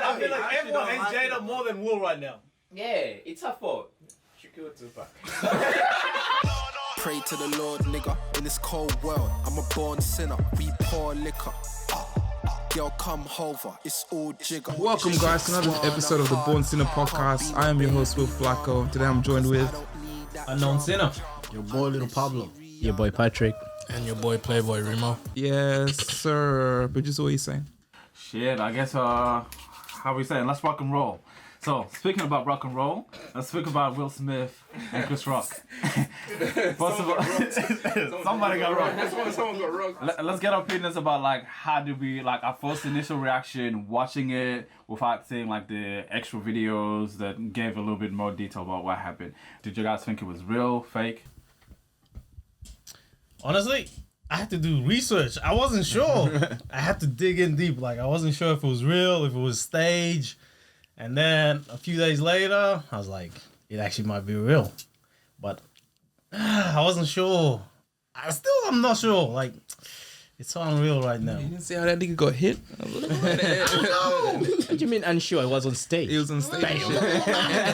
I feel like everyone hates Jada more than Will right now. Yeah, it's her fault. She killed Tupac. Pray to the Lord, nigga. In this cold world, I'm a born sinner. We pour liquor. Girl, come over. It's all jigger. Welcome, guys, to another episode of the Born Sinner podcast. I am your host, Flvcko. Today I'm joined with Unknown Sinner. Your boy Lil Pablo. Your boy Patrick. And your boy Playboy Remo. Yes, sir. But just what you saying? Shit, I guess, how we saying? Let's rock and roll. So, speaking about rock and roll, let's speak about Will Smith and Chris Rock. First of all, somebody got rocked. Someone got rocked. Let's get our opinions about, like, how did we, like, our first initial reaction watching it without seeing, like, the extra videos that gave a little bit more detail about what happened. Did you guys think it was real, fake? Honestly, I had to do research. I wasn't sure. I had to dig in deep. Like, I wasn't sure if it was real, if it was staged. And then a few days later, I was like, it actually might be real. But I wasn't sure. I'm not sure. Like, it's so unreal right now. You didn't see how that nigga got hit? What do you mean unsure? It was on stage. He was on stage.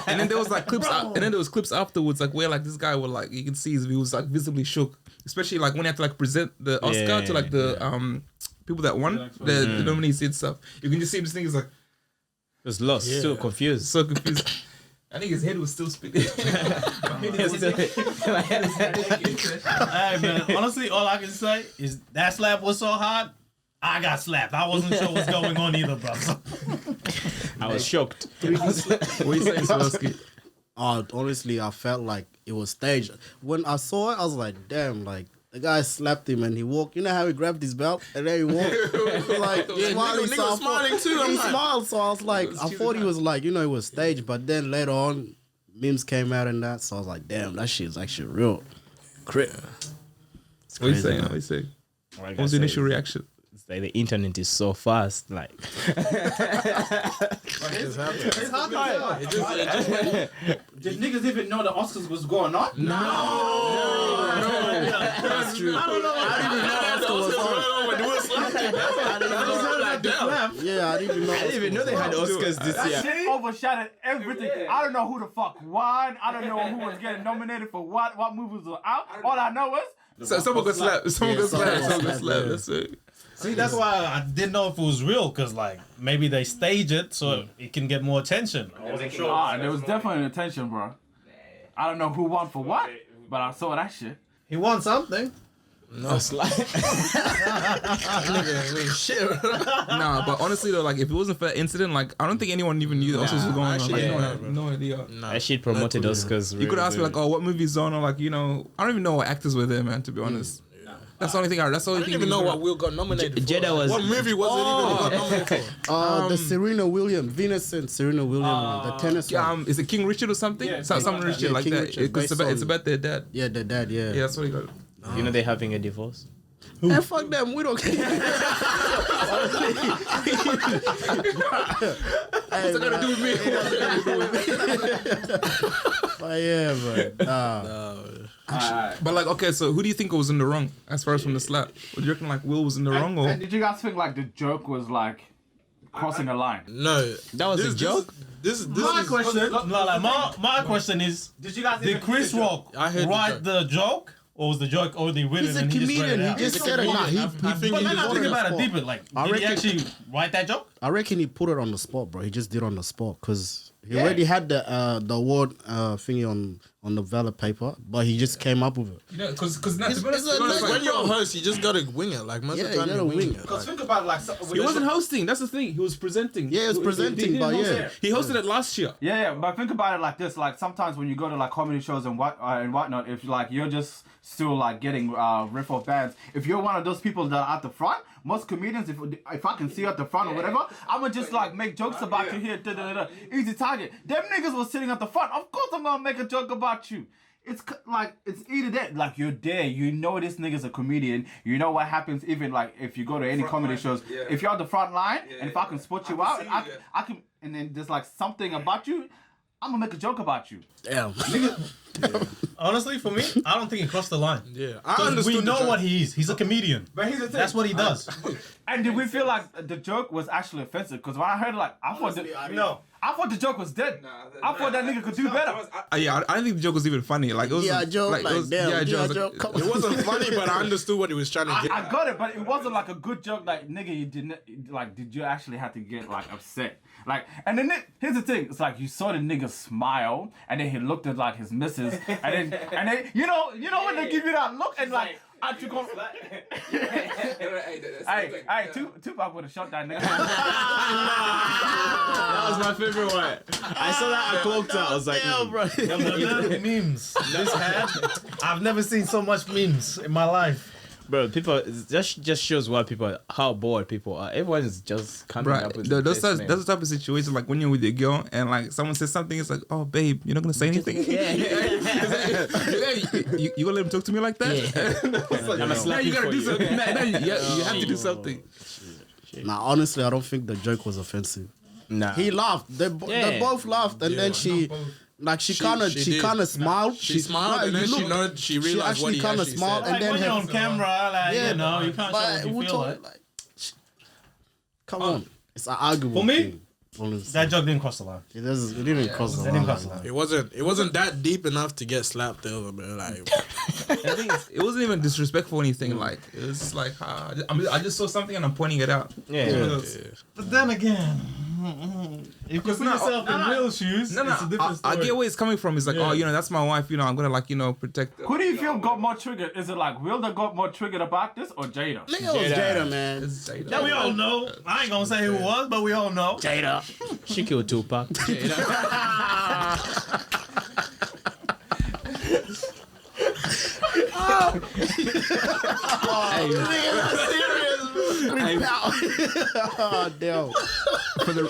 And then there was like clips. And then there was clips afterwards, like where like this guy was like, you can see he was like visibly shook, especially like when he had to like present the Oscar to like the people that won the nominees and stuff. You can just see this thing is like. He was lost, so confused. So confused. I think his head was still spinning. Hey, man, honestly, all I can say is that slap was so hard, I got slapped. I wasn't sure what's going on either, bro. I was shocked. What are you saying, Slvcko? Honestly, I felt like it was staged. When I saw it, I was like, damn, like, the guy slapped him and he walked. You know how he grabbed his belt and then he walked? Like, smiling. Nigga was smiling too. He smiled, so I was like, I thought he was like, it was staged. But then later on, memes came out and that, so I was like, damn, that shit is actually real. What are you saying? What was the initial reaction? It's like the internet is so fast, like. It's hard to tell. Did niggas even know the Oscars was going on? No. That's true. I don't know. I didn't even know Oscar was on. Yeah, I didn't even know. They had Oscars this That year. shit overshadowed everything. I don't know who the fuck won. I don't know who was getting nominated for what movies were out. All I know is... Someone got slapped. Someone got slapped. That's it. See, that's why I didn't know if it was real, because, like, maybe they stage it so it can get more attention. I wasn't sure. There was definitely an attention, bro. I don't know who won for what, but I saw that shit. He won something. No slap. Nah, but honestly though, like if it wasn't for that incident, like I don't think anyone even knew the Oscars was going on. Like, no idea. That shit promoted Oscars. You could ask me like, oh, what movie's on, or like, I don't even know what actors were there, man. To be honest, that's the only thing. I didn't even know what Will got nominated for. Jada was. What movie was it even got nominated for? The Serena Williams, Venus and Serena Williams, the tennis one. Is it King Richard or something? Yeah, Some Richard like King that. Richard, Because it's about their dad. Yeah, the dad, yeah. Yeah, that's what he got. You know they're having a divorce. And fuck them, we don't care. What's it gonna do with me? But yeah, bro. But like, okay, so who do you think was in the wrong as far as from the slap? Would you reckon like Will was in the wrong, or And did you guys think like the joke was like crossing a line? No. That was a joke? My question is, did Chris Rock write the joke? Or was the joke already written? He's a and he comedian. Just He just said it. Nah, but then I think about it deeper. Like, did he actually write that joke? I reckon he put it on the spot, bro. He just did it on the spot because he already had the award thingy on the ballot paper, but he just came up with it. you know, because when You're a host, you just gotta wing it. Like most of the time, you wing it. Because think about like he wasn't hosting. That's the thing. He was presenting. Yeah, he was presenting, but yeah. He hosted it last year. Yeah, but think about it like this. Like sometimes when you go to like comedy shows and whatnot, if like you're just still like getting riff off bands, if you're one of those people that are at the front, most comedians, if I can see you at the front or whatever, I'ma just like make jokes about you here. Easy target. Them niggas was sitting at the front. Of course I'm gonna make a joke about you. It's like, it's either that, like you're there, you know this nigga's a comedian, you know what happens even like if you go to any comedy shows, if you're on the front line, and if I can spot you out, I can, and then there's like something about you, I'm gonna make a joke about you. Damn. Honestly, for me, I don't think he crossed the line. Yeah, I Because understood. we the know joke. what he is. He's a comedian. But here's the thing. That's what he does. And did we feel like the joke was actually offensive? Because when I heard it, like, I thought the joke was dead. I thought that nigga could do better. Yeah, I didn't think the joke was even funny. Like it was Yeah, joke, like, it was, damn, yeah, yeah, joke. joke. Come It wasn't funny, but I understood what he was trying to get. I got it, but it wasn't like a good joke. Like, nigga, you didn't, like, did you actually have to get, like, upset? Like, and then here's the thing. It's like you saw the nigga smile, and then he looked at, like, his missus, and then you know when they give you that look, and, like, I took on. Hey, Tupac would have shot that nigga. That was my favorite one. I saw that at cloaked out. I was like, bro. The memes. This had, I've never seen so much memes in my life. bro, people, that just shows how bored people are. Everyone's just coming Right, up with those this, types, those type of situations, like when you're with your girl and like someone says something, it's like, oh babe, you're not gonna say anything. You gonna let him talk to me like that? I'm a No, you gotta do you. something. No, you have to do something. Nah, honestly, I don't think the joke was offensive. Nah. He laughed. They both laughed, and then she kind of smiled. She smiled, and then she realized what he kinda actually smiled, said. and then when you're on camera, like, Yeah, you know, you can't show what you we feel told- like. come on, it's an arguable For me, thing. Honestly. That joke didn't cross the line. It didn't cross the It didn't cross line. the line. It wasn't that deep enough to get slapped over, bro. Like, I think it wasn't even disrespectful or anything. Like it was just like I just saw something and I'm pointing it out. Yeah. But then again, if you put yourself in real shoes, No, it's a different I story. get where it's coming from. It's like, oh, you know, that's my wife. You know, I'm gonna like, you know, protect. Who do you feel got more triggered? Is it like Will that got more triggered about this, or Jada? Nigga, it was Jada, man. That we all know. I ain't gonna say who it was, but we all know. Jada. She killed Tupac. Oh, damn. For the,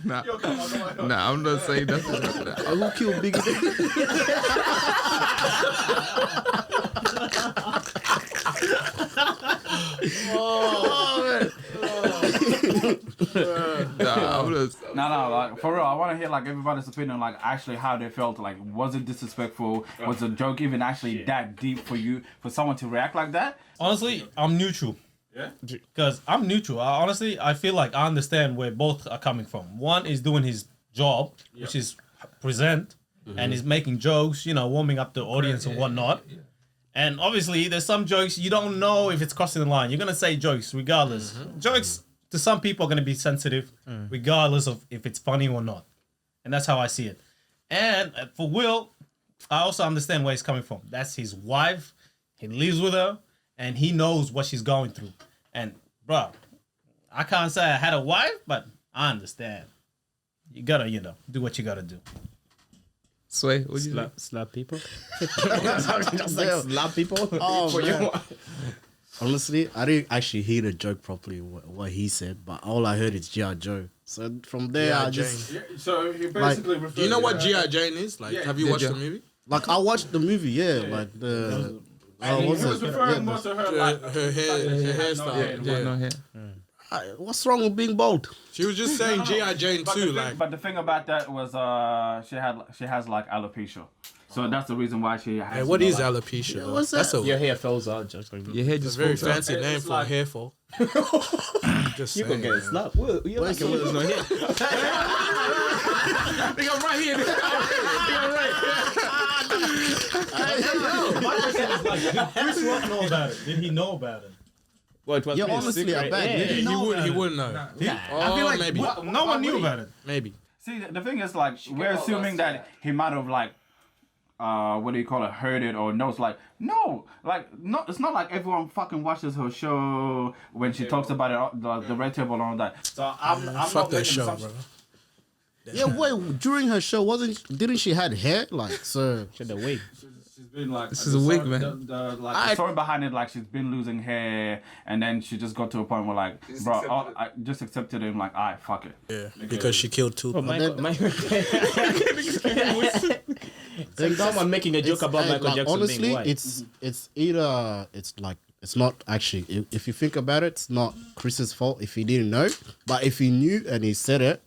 nah, I'm not saying nothing. Who killed Biggie? Nah, I'm just, No, like for real, I want to hear like everybody's opinion, like actually how they felt. Like, was it disrespectful? Was the joke even actually that deep for you, for someone to react like that? Honestly, I'm neutral. Yeah. Because I'm neutral. I feel like I understand where both are coming from. One is doing his job, which is present, and is making jokes, you know, warming up the audience and whatnot. And obviously, there's some jokes you don't know if it's crossing the line. You're gonna say jokes regardless. Jokes to some people are gonna be sensitive, regardless of if it's funny or not. And that's how I see it. And for Will, I also understand where he's coming from. That's his wife. He lives with her, and he knows what she's going through. And bro, I can't say I had a wife, but I understand. You gotta, you know, do what you gotta do. Sway, what you Slap people? Just like Slap people? Oh, For man. you? Honestly, I didn't actually hear the joke properly, what he said, but all I heard is G.I. Joe. So from there, G.I. I just... So he basically referred. do you know what G.I. Jane is? Like, have you watched yeah. the movie? Like, I watched the movie, like the... what's He was it? referring more to her like Her hairstyle. Yeah, no hair. What's wrong with being bald? She was just saying G.I. Jane too. But the thing about that was she has like alopecia, so that's the reason why she has. Hey, what is like, alopecia? though? what's That's that? a Your hair falls out just like Your hair just very falls out. fancy name for hair fall. Just You saying. gonna get slapped. Will, you like it when there's no hair. I'm right here. My question is like, did Chris Rock know about it? Did he know about it? Well, it was Yeah, pretty honestly, secret. I bet. Yeah. He wouldn't know. I feel like maybe. no one knew about it. Maybe. See, the thing is like we're assuming that he might have like. What do you call it? Heard it or knows? Like no, it's not like everyone fucking watches her show when she talks about it, the red table and all that. So I'm Fuck not that making show, assumptions. bro. Yeah, wait, during her show, didn't she had hair? Like, so... She had the wig. She's been like This is a wig, man. The story behind it, like she's been losing hair, and then she just got to a point where like, bro, I just accepted him. Like, alright, fuck it. Yeah, because she killed Tupac. Someone making a joke about Michael like, Jackson honestly, being white. it's either it's not actually. If you think about it, it's not Chris's fault if he didn't know. But if he knew and he said it,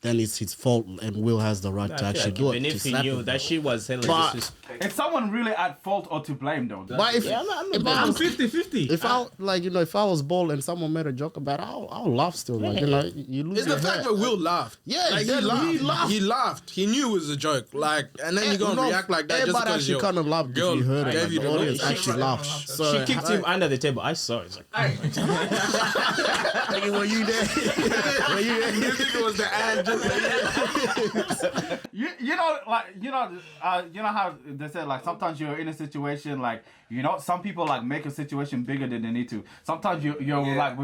then it's his fault, and Will has the right to actually do it. Even to if he slap knew him. that she was hella But- disrespectful. Is someone really at fault or to blame though? But if, if I I'm was 50-50. if I like if I was bald and someone made a joke about it, I'll laugh still. Like you lose It's your the fact hair. that Will laughed. Yeah, like exactly. he laughed. He laughed. He knew it was a joke. Like, and then you gonna react like that just everybody because actually your kind of laughed if girl you heard it. gave Like, you the the audience look. actually laughed. So She kicked him under the table. I saw it. It's like, Were you there? Were you there? You think it was the ad? You know how they said like sometimes you're in a situation like some people like make a situation bigger than they need to. Sometimes you're like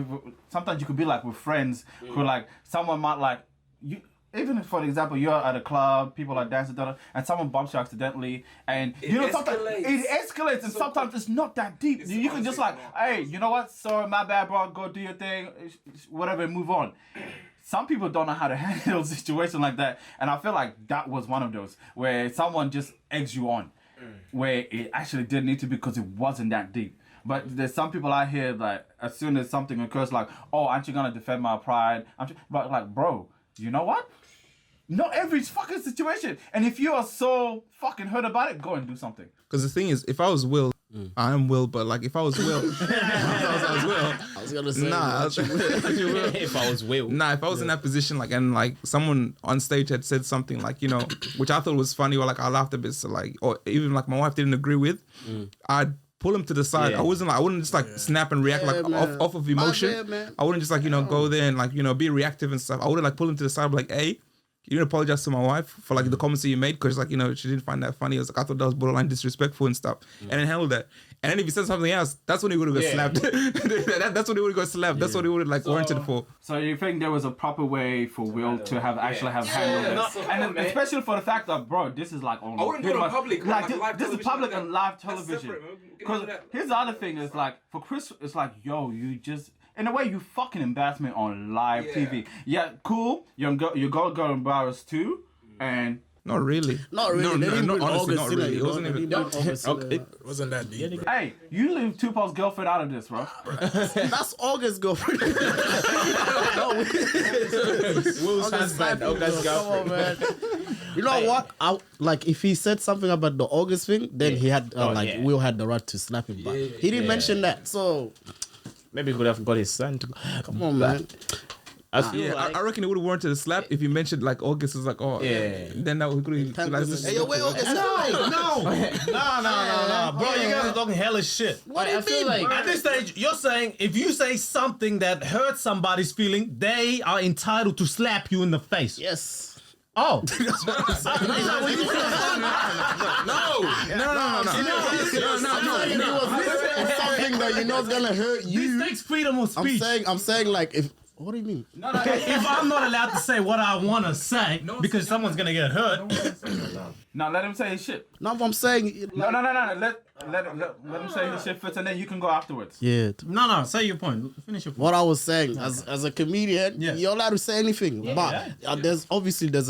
sometimes you could be like with friends who like someone might like you. Even if, for example, you're at a club, people are dancing, and someone bumps you accidentally, and sometimes it escalates, and sometimes it's not that deep. You can just like, hey, you know what? Sorry, my bad, bro. Go do your thing, whatever, and move on. Some people don't know how to handle a situation like that, and I feel like that was one of those where someone just eggs you on, where it actually didn't need to be because it wasn't that deep. But there's some people out here that as soon as something occurs, like, oh, aren't you gonna defend my pride? But like, bro, you know what? Not every fucking situation. And if you are so fucking hurt about it, go and do something. Because the thing is, if I was Will, I am Will, but like if I was Will, I was gonna say, if I was Will. Nah, if I was in that position, like, and like someone on stage had said something like, which I thought was funny, or like I laughed a bit, so like, or even like my wife didn't agree with, I'd pull him to the side. Yeah. I wouldn't just like snap and react off of emotion. bad, man. I wouldn't just like go there and like be reactive and stuff. I would like pull him to the side, like, hey, you didn't apologize to my wife for like the comments that you made because like she didn't find that funny. I was like, I thought that was borderline disrespectful and stuff, and then handle that. And then if he said something else, that's when he would have got slapped. That's when he would have got slapped. That's what he would have like warranted for. So you think there was a proper way for Will to have actually have handled it? And then especially for the fact that, bro, this is like on pretty much like this is public and live television. Because here's the other thing is like for Chris, it's like, yo, you just. In a way, you fucking embarrass me on live TV. Yeah, cool. You're gonna go embarrassed too, and Not really. Not really. No, honestly, not really. It wasn't even. It wasn't that deep. Bro. hey, you leave Tupac's girlfriend out of this, bro. That's August girlfriend. Will's husband, August girlfriend. Come on, man. You know what? Like if he said something about the August thing, then he had Will had the right to slap him. But he didn't mention that, so Maybe he could have got his son to go. come on, man. I feel like I reckon it would have warranted a slap if you mentioned like August was like, oh, Yeah. Then that would have. Hey, yo, wait, August. No, bro, you guys are talking hellish shit. I feel like At this stage, you're saying if you say something that hurts somebody's feeling, they are entitled to slap you in the face. Yes. Oh. Something that you know is gonna hurt This you. takes freedom of speech. I'm saying like if. What do you mean? If I'm not allowed to say what I want to say because someone's going to get hurt. Now let him say his shit. No, but I'm saying. No. Let him say his shit first, and then you can go afterwards. Yeah. No, say your point. Finish your point. What I was saying, as a comedian, Yeah. you're allowed to say anything, but there's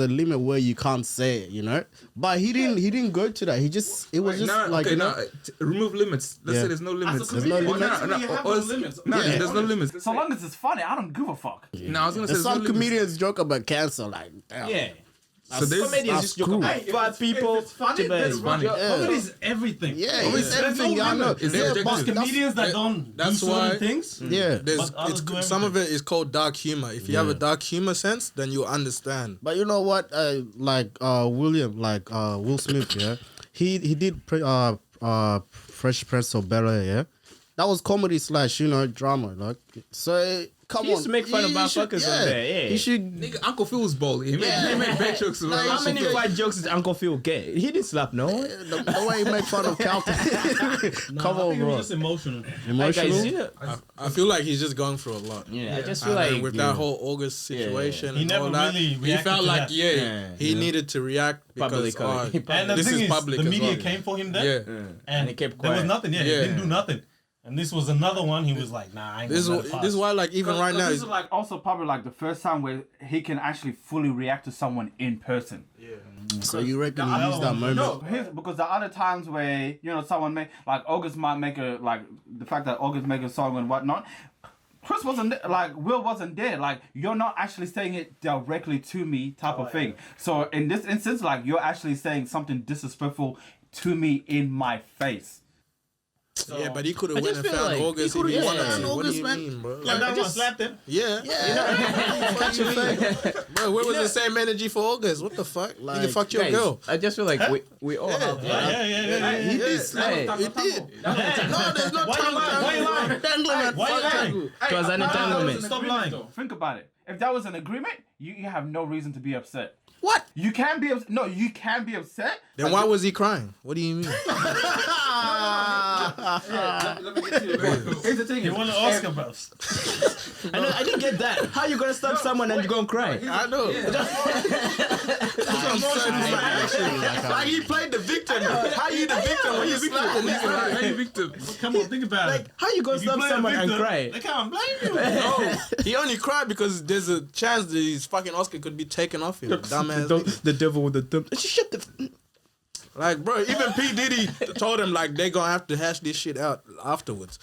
a limit where you can't say it, you know. But he didn't go to that. It was just remove limits. Let's say there's no limits. There's no limits. There's no limits. So long as it's funny, I don't give a fuck. No, I was gonna say There's some no limits. comedians joke about cancer, like damn. yeah. So there's Comedians just joke about fat people. Funny, that's funny. Comedy is everything. Yeah, There's it's everything. no I know. limit. It's Yeah, subjective. but Comedians that don't that's do certain why- things. yeah. There's, But others do some of it is called dark humor. If you have a dark humor sense, then you'll understand. But you know what? Will Smith, yeah, he did Fresh Prince of Bel-Air, yeah. That was comedy / drama, like so. Come He used to make fun of motherfuckers on there, yeah. He should. Nigga, Uncle Phil was bald. He made bad jokes. About How many white jokes did Uncle Phil get? He didn't slap no one. The way he make fun of Calvin. Come on, It bro. was just emotional. Hey, guys, you know, I feel like he's just going through a lot. yeah, I just feel And then like with that whole August situation He and never all that, really he reacted felt to like that. he needed to react because Publicly. And the this thing is is, public the as media well. came for him then, Yeah. and he kept there was quiet. nothing. Yeah, he Yeah. didn't do nothing. And this was another one. He was like, "Nah, I ain't This gonna let it is pass." this is why like even right now This is like also probably like the first time where he can actually fully react to someone in person. So you reckon he used that moment? No, because the other times where someone make like August might make the fact that August make a song and whatnot. Chris wasn't like Will wasn't there. Like you're not actually saying it directly to me, type of thing. So in this instance, like you're actually saying something disrespectful to me in my face. So, yeah, but he could have went just and feel found like August he if he could've wanted found to. What do August, you man. mean, bro? Like, that one slapped him. Yeah. Catch your fake. Bro, where was the same energy for August? What the fuck? Like, Nigga fucked your Guys, girl. I just feel like we all have. Yeah. He did slap. Hey, He did. No, there's no Why you tongue. lying? Why you lying? Entanglement. Why you Fuck lying? that. it was an entanglement. Stop lying. Think about it. If that was an agreement, you have no reason to be upset. What? You can be no, you can be upset. Then why was he crying? What do you mean? Here's the thing. You want to Oscar buffs? I didn't get that. How you gonna stop someone and you gonna cry? I know. Like he played the victim. How you the victim when you slapped the nigga? How you victim? Come on, think about it. How you gonna If you stop play a someone and victim, cry? They can't blame you. No, he only cried because there's a chance that his fucking Oscar could be taken off him. Dumbass. nigga. The devil with the thumb. Shut the. Like, bro, even P. Diddy told him, like, they gonna have to hash this shit out afterwards.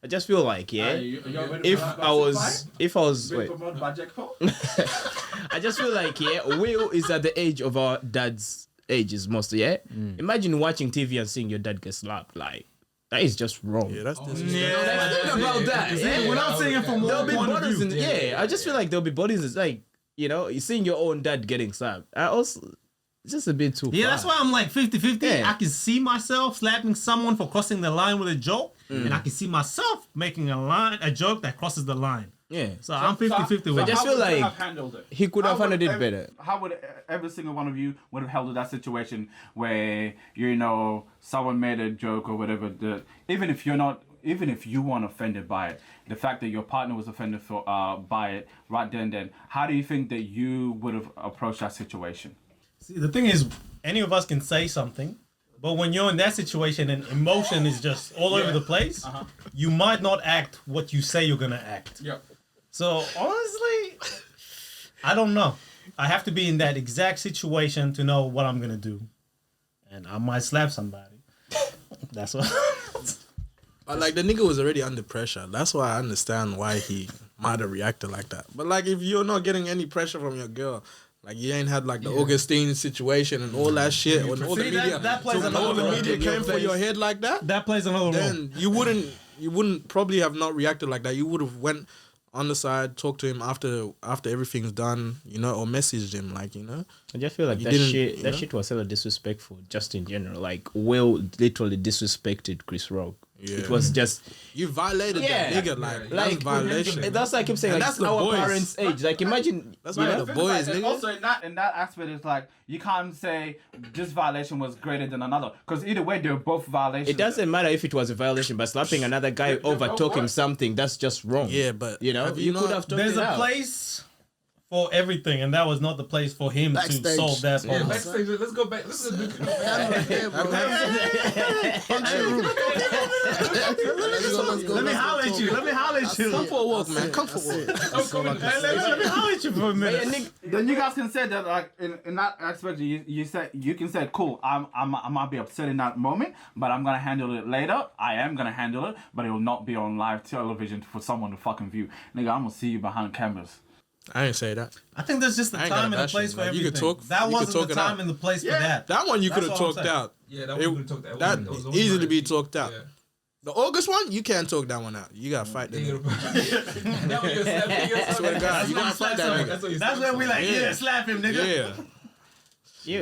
I just feel like if I was wait, I just feel like Will is at the age of our dad's ages mostly. Imagine watching TV and seeing your dad get slapped. Like that is just wrong. Yeah, that's this. Think about that. We're not saying it from There'll one be point of bodies view. in I just feel like there'll be bodies in, like you seeing your own dad getting slapped. I also it's just a bit too Yeah, far. that's why I'm like 50-50. Yeah. I can see myself slapping someone for crossing the line with a joke, and I can see myself making a joke that crosses the line. Yeah. So I'm 50-50 with I just it. feel How would you like have handled it? he could have handled it better. How would every single one of you would have handled that situation where someone made a joke or whatever? Even if you weren't offended by it, the fact that your partner was offended by it right then, how do you think that you would have approached that situation? See, the thing is, any of us can say something, but when you're in that situation and emotion is just all over the place, you might not act what you say you're gonna act. Yeah. So honestly, I don't know. I have to be in that exact situation to know what I'm gonna do, and I might slap somebody. That's what. But like the nigga was already under pressure. That's why I understand why he might have reacted like that. But like if you're not getting any pressure from your girl, like you ain't had like the Augustine situation and all that shit, when all the media, that plays when another all the role media in your came for face. your head like that, That plays another role. then you wouldn't probably have not reacted like that. You would have went on the side, talked to him after everything's done, or messaged him, like, I just feel like You that didn't, shit you that know? shit was hella disrespectful just in general. Like Will literally disrespected Chris Rock. Yeah. It was just You violated Yeah. that nigga, like like that's violation. that's like I'm saying, And like that's the our boys. parents' age. Like imagine That's you why know? the boys, And nigga. also in that aspect, it's like you can't say this violation was greater than another because either way they're both violations. It doesn't matter if it was a violation, but slapping another guy over talking something, that's just wrong. Yeah, but you know, have you you could not- have talked There's it a out. place for everything, and that was not the place for him to Backstage. solve that problem. Backstage, let's go back. Let's go back. Let me holler at you. Let me holler at you. Come for a walk, man. Come for a walk. Let me holler at you for a minute. Then you guys can say that like in that aspect you can say cool I might be upset in that moment but I'm gonna handle it later. I am gonna handle it but it will not be on live television for someone to fucking view. Nigga, I'm gonna see you behind cameras. I ain't say that. I think there's just the I ain't time gotta and the bash place you, for like, everything. you could talk- That you could wasn't talk the it time out. and the place for that. That one you could have That's all I'm talked saying. out. Yeah, that one you could talk that. That was easy to alright. be talked out. Yeah. The August one, you can't talk that one out. You gotta fight the nigga. Swear to God, you gotta fight that nigga. That's when we like, yeah, slap him, nigga. Yeah.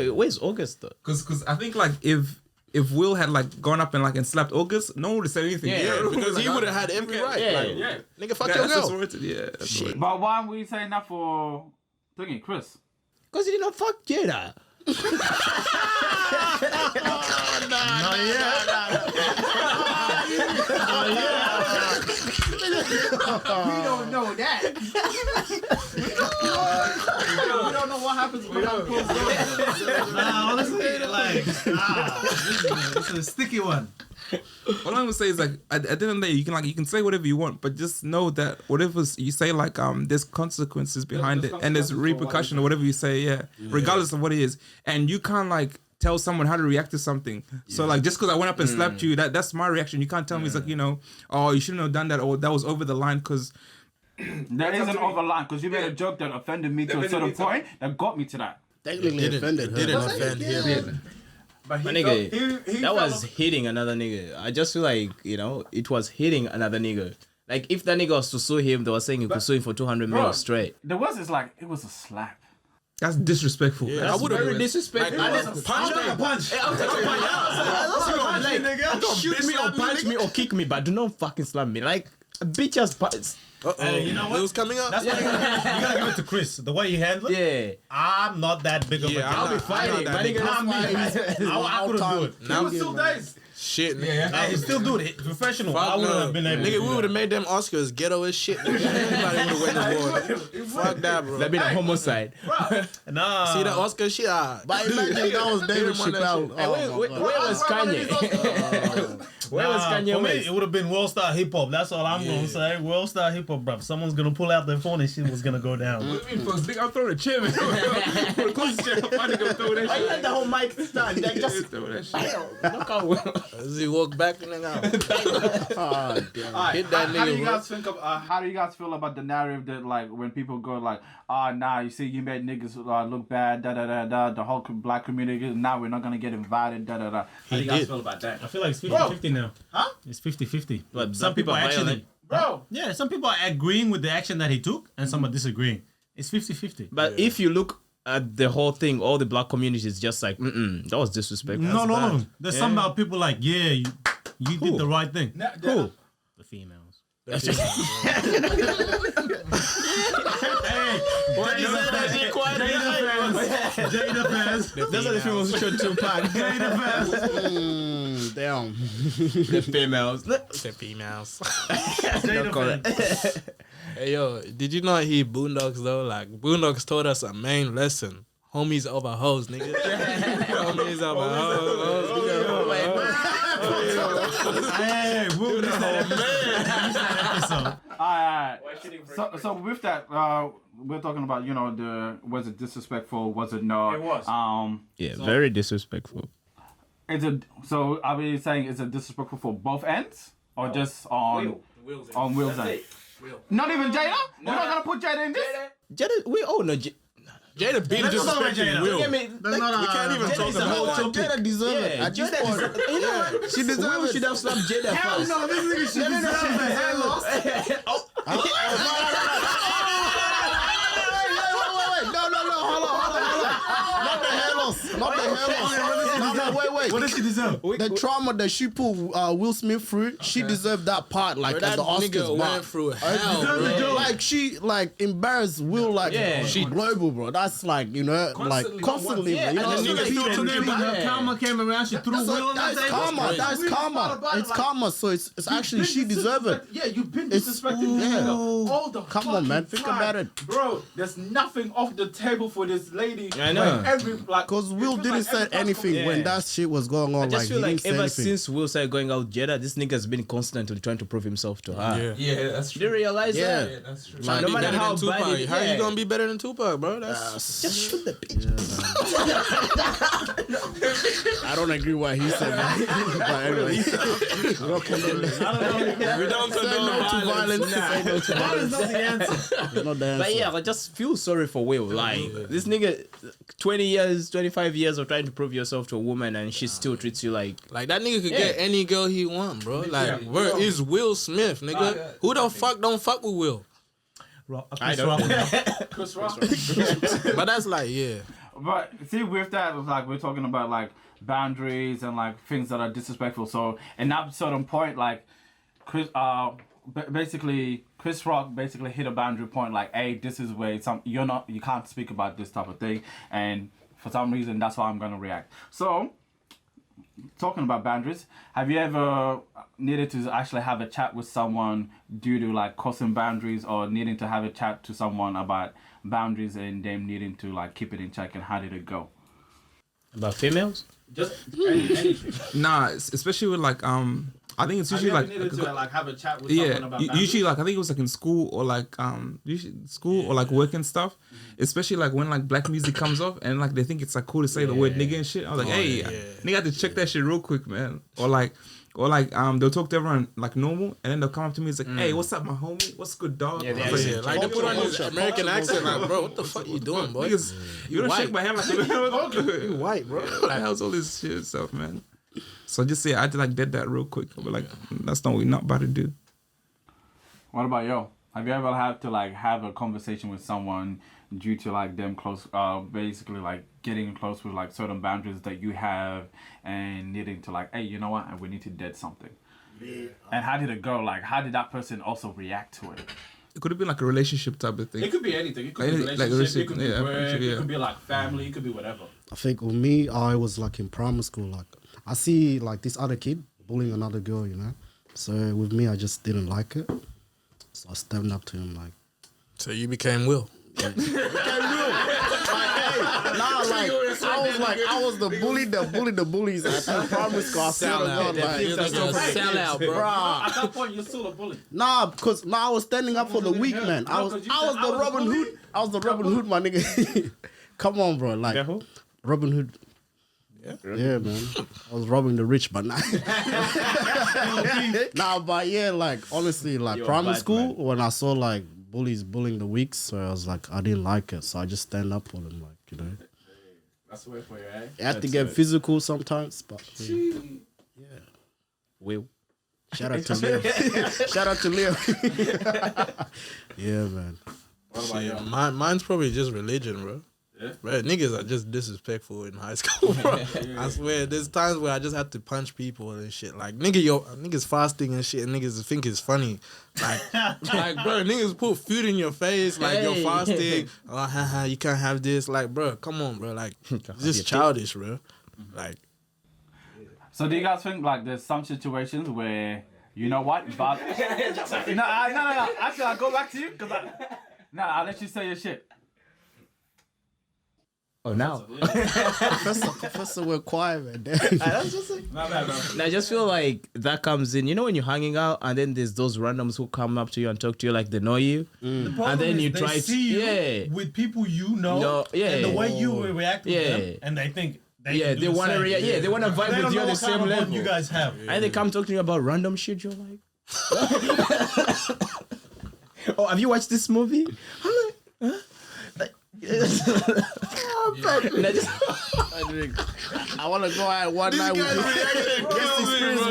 Yeah, where's August though? Because I think like if Will had like gone up and slapped August, no one would have said anything. Yeah, Because he would have had every right. Yeah. Like, Yeah. nigga, fuck Yeah, your that's girl. what's warranted. Yeah. That's right. But why are we saying that for thingy, Chris? Because he did not fuck Jada. We don't know that. We don't know what happens when I'm close doors. Nah, honestly, like, this is a sticky one. All I'm gonna say is like at the end of the day, you can say whatever you want, but just know that whatever you say, there's consequences behind it, and there's repercussion or whatever you say, regardless of what it is, and you can't tell someone how to react to something. So like just because I went up and slapped you, that's my reaction. You can't tell me it's like, you know, oh, you shouldn't have done that, or that was over the line because. There is an overline because you made a joke that offended me to a certain point that got me to that. Technically offended her. Didn't offend him. But My nigga, that was hitting another nigga. I just feel like, you know, it was hitting another nigga. Like, if that nigga was to sue him, they were saying he could sue him for 200 mil straight. The worst is like, it was a slap. That's disrespectful. Yeah, That's I would have very disrespectful. punch Shoot me or punch me or kick me, but do not fucking slap me. Like, a bitch ass punch. You know what? It was coming up. That's why you gotta give it to Chris. The way he handled it. Yeah. I'm not that big of a guy. I'll be fighting. My nigga, I couldn't do it. Now It still does. shit, nigga. He still do it. Professional. Fuck I wouldn't no. have been able to Nigga, do we that. would have made them Oscars ghetto as shit. Nigga. Everybody would have won the award. Fuck that, bro. that been a homicide. Nah. See the Oscar shit? But imagine that was David Chappelle. Hey, where was Kanye? Where was Kanye for me, West? it would have been World Star Hip Hop. That's all I'm gonna say. World Star Hip Hop, bruv. Someone's gonna pull out their phone and shit was gonna go down. What do you mean, folks? Nigga, I'm throwing a chair, man. The closest chair, I'm finally gonna throw that Why you shit. let the whole mic stand? Like, just Throw that shit. knock out. As he walked back, nigga. Hit that How do you nigga, bro. guys think of? How do you guys feel about the narrative that like when people go like, nah, you see, you made niggas look bad, da da da da. The whole black community, now we're not gonna get invited, da da da. How do you guys feel about that, I feel like it's 50-50 now. Huh? It's 50-50. But Some people are actually, violent. bro? yeah, some people are agreeing with the action that he took, and some are disagreeing. It's 50-50. But if you look at the whole thing, all the black community is just like, that was disrespectful. No. There's some about people like, yeah, you did the right thing. Cool. The females. Jada fans. That's what the females should to pack. Jada fans. Damn. The females. The females. Jada fans. Hey, yo, did you not hear Boondocks, though? Like, Boondocks taught us a main lesson. Homies over hoes, nigga. Homies over hoes. Hey, we'll miss that episode. Alright. So with that, we're talking about, you know, was it disrespectful? Was it no? It was. Yeah, very disrespectful. So are we saying is it disrespectful for both ends or just on Will's end? Not even Jada? We're not gonna put Jada in this? Jada, we all know Jada been Let's talk about disrespecting Jada. Will. I mean, We can't even talk about that. Jada deserve it. yeah, At this Jada point. deserve, you know what? She deserves Will it. should have slapped Jada first. No, this nigga should deserve the hair loss. Not the hair loss. Wait. What does she deserve? The trauma that she put Will Smith through, she deserved that part, like Bro, at that the Oscars. nigga went through hell, bro. Like she embarrassed Will, like Yeah. she global, bro. That's like, you know, like constantly, Yeah, bro. You know, and the nigga still today, When her karma came around, she threw Will on that's the table. karma. That's karma. It's karma. So it's actually she deserves it. Yeah, you've been It's- disrespecting this nigga all the Come on, man. fucking Think time. about it. Bro, there's nothing off the table for this lady. I know. Because Will didn't say anything when that shit was going on. I just Like, feel he like didn't say ever anything. since Will started going out with Jada, this nigga's been constantly trying to prove himself to her. Yeah, that's Do true. you realize Yeah. that? That's true. No matter how Tupac. bad it, How yeah. you gonna be better than Tupac, bro? That's Just shoot the bitch. I don't agree what he said, but anyway. we don't Say no to violence. Say no to That is violence. not the answer. It's not the answer. But yeah, I just feel sorry for Will. Like, this nigga, 20 years, 25 years of trying to prove yourself to a woman and she still treats you like... like that nigga could Yeah. get any girl he want, bro. Like, where is Will Smith, nigga? Who the fuck don't fuck with Will? I don't. Chris Rock. But that's like, yeah. But see, with that, it's like we're talking about like boundaries and like things that are disrespectful. So in that certain point, like basically Chris Rock basically hit a boundary point. Like, hey, this is where you can't speak about this type of thing, and for some reason that's why I'm gonna react. So talking about boundaries, have you ever needed to actually have a chat with someone due to like crossing boundaries, or needing to have a chat to someone about boundaries and them needing to like keep it in check, and how did it go? About females? Just anything. Nah, especially with like I think it's Have usually you ever like needed to like have a chat with yeah, someone about boundaries? usually like I think it was like in school or like usually school or like work and stuff. Especially like when like black music comes off and like they think it's like cool to say the word nigga and shit. I was like, hey, nigga, had to check that shit real quick, man. Or like they'll talk to everyone like normal and then they'll come up to me. It's like, hey, what's up, my homie? What's good, dog? Yeah, I was Yeah, like they put on this American accent, like, bro, what the fuck you doing, boy? niggas, you don't shake my hand like You white, bro. what the hell's all this shit stuff, man? So just say I had to like did that real quick. I'll be like, that's not what we're not about to do. What about yo? Have you ever had to like have a conversation with someone due to like them close, basically like getting close with like certain boundaries that you have and needing to like, hey, you know what? We need to dead something. And how did it go? Like, how did that person also react to it? It could have been like a relationship type of thing. It could be anything. It could be Like relationship. It could be yeah, work. friendship, yeah. It could be like family. It could be whatever. I think with me, I was like in primary school. Like I see like this other kid bullying another girl, you know. So with me, I just didn't like it. So I stepped up to him like. So you became Will. Nah, like I was the bully that bullied the bullies at primary school. I swear to God, like, Sellout, bro. bruh. At that point, you're still a bully. Nah, because I was standing up for the weak man. I was the Robin Hood. I was the Robin Hood, my nigga. Come on, bro. Like Robin Hood. Yeah, man. I was robbing the rich, but nah. Nah, but yeah, like honestly, like You're a primary bad school, man. when I saw like bullies bullying the weak, so I was like, I didn't like it, so I just stand up for them, like, you know. That's the way for you, eh? You have to get physical sometimes, but yeah. Will. Shout out to Leo. Shout out to Leo. Yeah, man. What about you? Mine's probably just religion, bro. Yeah? Bro, niggas are just disrespectful in high school, bro. I swear, there's times where I just had to punch people and shit. Like, niggas fasting and shit, and niggas think it's funny. Like, bro, niggas put food in your face, like, you're fasting. Oh, haha, you can't have this. Like, bro, come on, bro. Like, it's just childish, bro. Like, So do you guys think like there's some situations where you know what? But no. Actually, I'll go back to you because I'll let you say your shit. Oh, now. Professor went quiet, man. I just feel like that comes in. You know when you're hanging out and then there's those randoms who come up to you and talk to you like they know you. The problem And then is you they try to- see you yeah. with people you know, No, yeah. and the way you will react with Yeah. them, and they think they Yeah, can do they the want to same. react. Yeah, they want to vibe They with don't you know on the what kind same of bond level. you guys have. And they come talk to you about random shit. You're like, oh, have you watched this movie? I'm like, huh? And I just, I want to go out one night with you. Just experience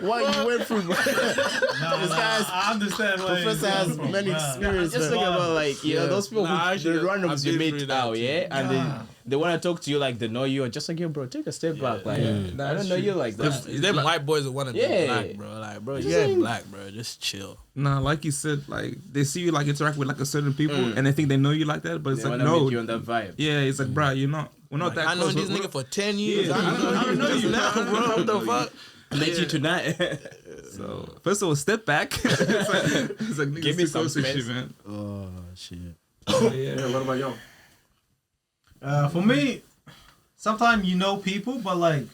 what you went through, bro. I understand why Professor has many experiences. just thinking about like those people, Nah, who, actually, the randoms I've you been meet through that out, too. yeah, and they want to talk to you like they know you, and just like, yo, bro, take a step back, like I don't know you like that. them white boys that want to be Yeah. black, bro. Like, bro, you ain't black, bro. Just chill. Nah, like you said, like they see you like interact with like a certain people and they think they know you like that, but it's They like want to no, meet you on that vibe. yeah, it's like bro, you're not. We're not that I know close. this We're- nigga for 10 years. Yeah, I don't know you now, bro. What the fuck? Met you tonight. So first of all, step back. it's like niggas Give me too some close to space. shit, man. Oh, shit. Yeah. What about you? For me, sometimes you know people, but like,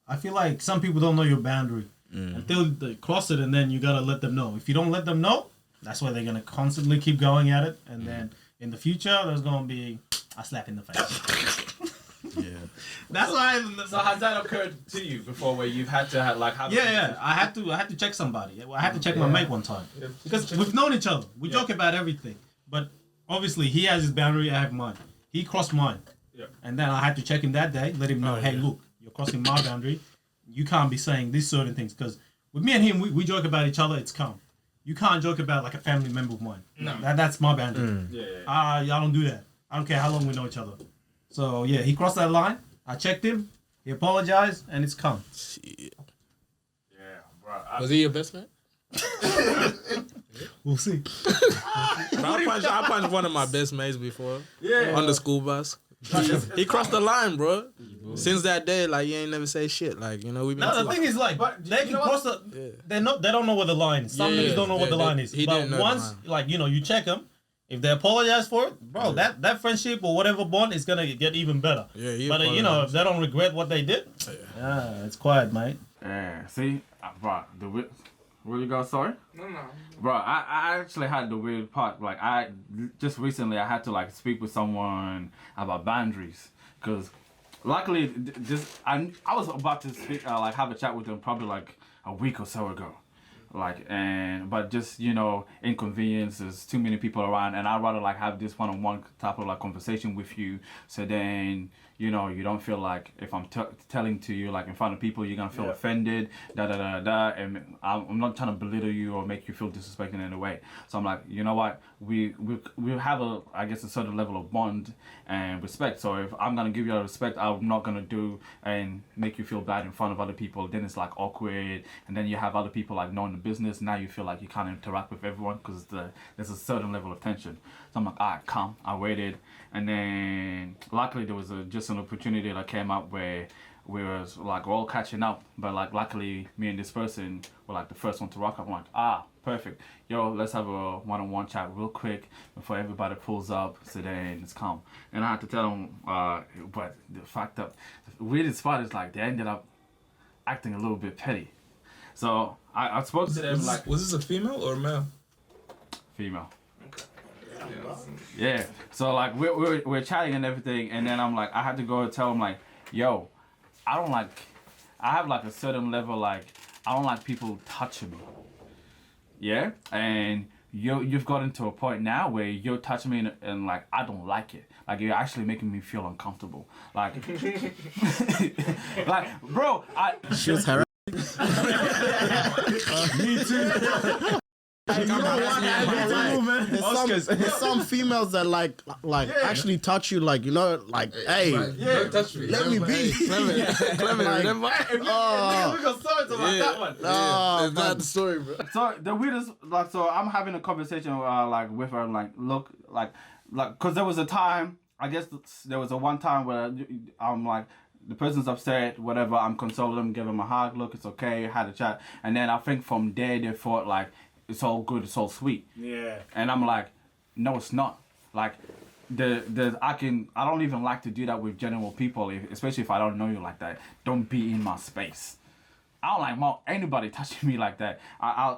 I feel like some people don't know your boundary until they cross it, and then you gotta let them know. If you don't let them know, that's why they're gonna constantly keep going at it, and then in the future, there's gonna be a slap in the face. Yeah. That's why. So has that occurred to you before, where you've had to have like have? Yeah. I had to check somebody. I had to check my mate one time because we've known each other. We joke about everything, but obviously he has his boundary. I have mine. He crossed mine, and then I had to check him that day. Let him know, hey, look, you're crossing my boundary. You can't be saying these certain things because with me and him, we joke about each other. It's calm. You can't joke about like a family member of mine. No, that's my boundary. Y'all don't do that. I don't care how long we know each other. So yeah, he crossed that line. I checked him. He apologized, and it's calm. Yeah, bro. Was he your best man? We'll see. I punched one of my best mates before. Yeah. On the school bus. He crossed the line, bro. Since that day, like, you ain't never say shit. Like, you know, we've been. No, the thing is, like, they can cross the. They don't know what the line is. Some Yeah, niggas don't know what the line is. he But didn't know the once, line. like, you check them. If they apologize for it, bro, that friendship or whatever bond is gonna get even better. Yeah, he But if they don't regret what they did, it's quiet, mate. Yeah. See, bro, where you go? Sorry. No. Bro, I actually had the weird part. Like I just recently I had to like speak with someone about boundaries because luckily I was about to speak like have a chat with them probably like a week or so ago. But just inconvenience, there's too many people around, and I'd rather like have this one-on-one type of like conversation with you, so then you don't feel like if I'm telling to you like in front of people you're gonna feel offended, and I'm not trying to belittle you or make you feel disrespected in any way. So I'm like, you know what, we have a certain level of bond and respect. So if I'm gonna give you a respect, I'm not gonna do and make you feel bad in front of other people. Then it's like awkward, and then you have other people like knowing the business. Now you feel like you can't interact with everyone because there's a certain level of tension. So I'm like, all right, calm. I waited, and then luckily there was just an opportunity that came up where we was like all catching up, but like luckily me and this person were like the first one to rock up. I'm like, perfect. Yo, let's have a one-on-one chat real quick before everybody pulls up, so then it's calm. And I had to tell them, but the fact that the weirdest part is like they ended up acting a little bit petty. So I spoke to them was this a female or a male? Female. Yeah. So like we're chatting and everything, and then I'm like, I had to go and tell him like, yo, I have like a certain level, like I don't like people touching me. Yeah, and you've gotten to a point now where you're touching me and like I don't like it. Like you're actually making me feel uncomfortable. Like, like bro, She was her. Me too. There's some females that like actually touch you, like like hey, Don't touch me. let me be. Clement, remember? That's the story, bro. So the weirdest, like, so I'm having a conversation like with her, like, look, like, cause there was a time, I guess there was one time where I'm like, the person's upset, whatever, I'm consoling them, give them a hug, look, it's okay, had a chat, and then I think from there they thought like, it's all good, it's all sweet. Yeah. And I'm like, no, it's not. Like, I don't even like to do that with general people, especially if I don't know you like that. Don't be in my space. I don't like anybody touching me like that.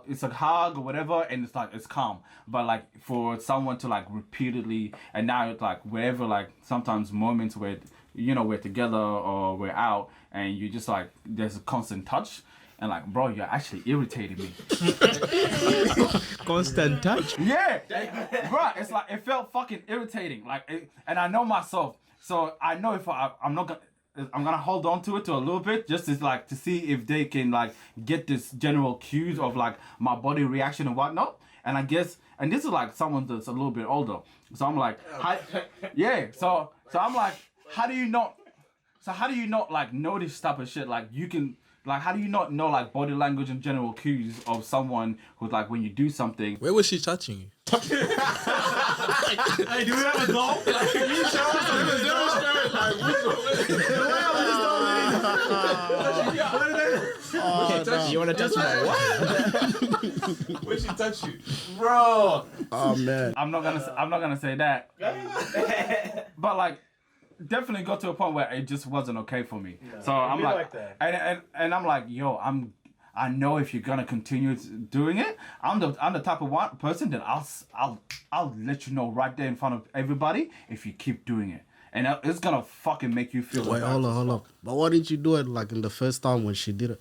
It's a hug or whatever, and it's like, it's calm. But like for someone to like repeatedly, and now it's like wherever, like sometimes moments where, we're together or we're out, and you just like, there's a constant touch. And like, bro, you're actually irritating me. Constant touch. Yeah, bro, it's like it felt fucking irritating. Like, and I know myself, so I know if I'm gonna hold on to it to a little bit, just to see if they can like get this general cues of like my body reaction and whatnot. And I guess, and this is like someone that's a little bit older, so I'm like, so I'm like, how do you not like know this type of shit? Like you can. Like, how do you not know, like, body language and general cues of someone who's, like, when you do something... Where was she touching you? Hey, do we have a doll? Like, can you show us a You want to touch my what? Where'd she touch you? Bro! Oh man. I'm not gonna say that. But, like... definitely got to a point where it just wasn't okay for me. No, so I'm like that. And I'm like, yo, I know if you're gonna continue doing it, I'm the type of person that I'll let you know right there in front of everybody if you keep doing it, and it's gonna fucking make you feel. Wait, hold on. But why didn't you do it like in the first time when she did it?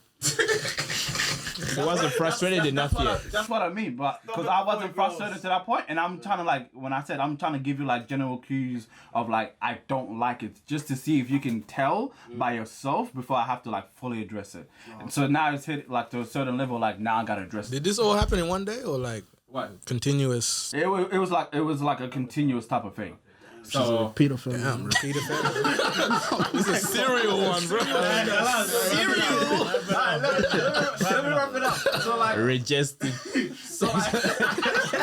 He wasn't frustrated enough yet. That's what I mean, but because I wasn't frustrated to that point, and I'm trying to like, when I said I'm trying to give you like general cues of like I don't like it, just to see if you can tell by yourself before I have to like fully address it. And so now it's hit like to a certain level, like now I gotta address it. Did this all happen in one day or like What? Continuous? It was like a continuous type of thing. She's a repeat offender. Damn, repeat offender. This is a serial one, bro. Serial. Let me wrap it up. So like, Registered.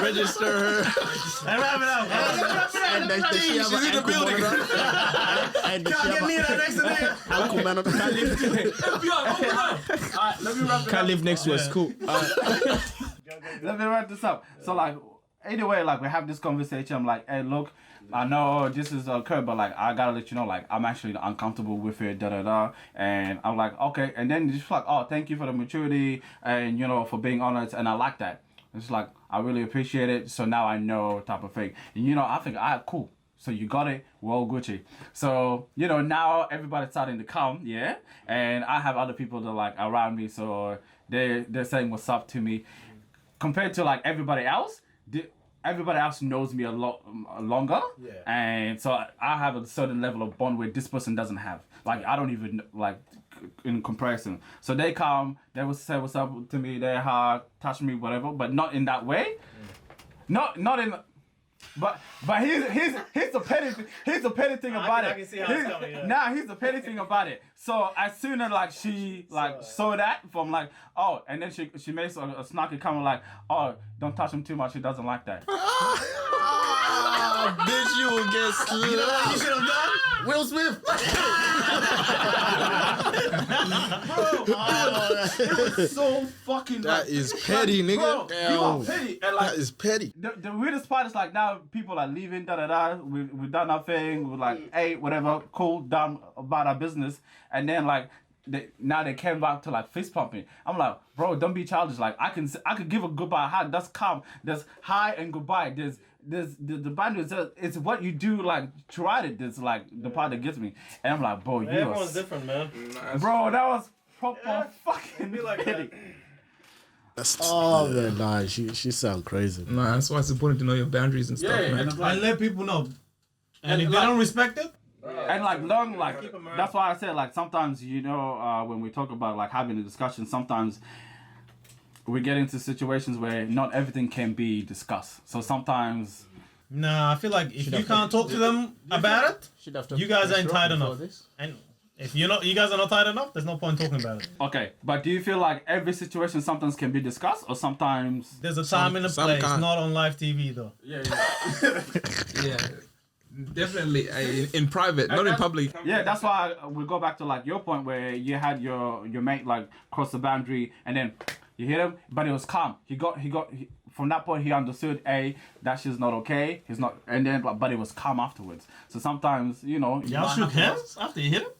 Register her. Let me wrap it up. And then does she have an ankle monitor? And does she have an ankle monitor? Alright, let me wrap it up. Can't live next to a school. Let me wrap this up. So like, either way, like we have this conversation. I'm like, hey, look, I know this is occurred, but like I gotta let you know, like I'm actually uncomfortable with it, and I'm like, okay, and then just like, oh, thank you for the maturity and for being honest, and I like that. It's like I really appreciate it. So now I know type of thing. And I think, cool. So you got it, well, Gucci. So, now everybody's starting to come, yeah? And I have other people that like around me, so they're saying what's up to me. Compared to like everybody else knows me a lot longer. Yeah. And so I have a certain level of bond where this person doesn't have. Like, I don't even, like, in comparison. So they come, they will say what's up to me, they hug, touch me, whatever, but not in that way. Not in... But here's the petty thing about it. I can see how it's coming. Yeah. Nah, here's the petty thing about it. So as soon as like she like saw that from like and then she makes a snarky comment like, oh, don't touch him too much. He doesn't like that. Bitch, you will get slapped. You know what you should have done? Will Smith. It was so fucking. That is petty, nigga. Bro, you are petty. And like, that is petty. The weirdest part is like now people are leaving. We've done our thing. We're like, hey, whatever, cool, done about our business. And then like. Now they came back to like fist pumping. I'm like, bro, don't be childish. Like I could give a goodbye hug. That's calm. There's hi and goodbye. There's the boundary. It's what you do like throughout it. There's like the part that gets me. And I'm like, bro, everyone's different, man. Bro, that was proper fucking be like petty. Oh man, nah, she sound crazy. Nah, that's why it's important to know your boundaries and stuff, man. And let people know. And if they don't respect it. And like long, like that's why I said like sometimes when we talk about like having a discussion, sometimes we get into situations where not everything can be discussed. So sometimes, I feel like if you can't talk to them about it, you guys ain't tight enough. And if you guys are not tight enough, there's no point talking about it. Okay, but do you feel like every situation sometimes can be discussed, or sometimes there's a time and a place, not on live TV though? Yeah. Yeah. Definitely in private, not in public. Yeah, that's why we go back to like your point where you had your mate like cross the boundary and then you hit him, but it was calm. He from that point he understood that shit's not okay. He's not, and then but it was calm afterwards. So sometimes y'all shook hands after you hit him.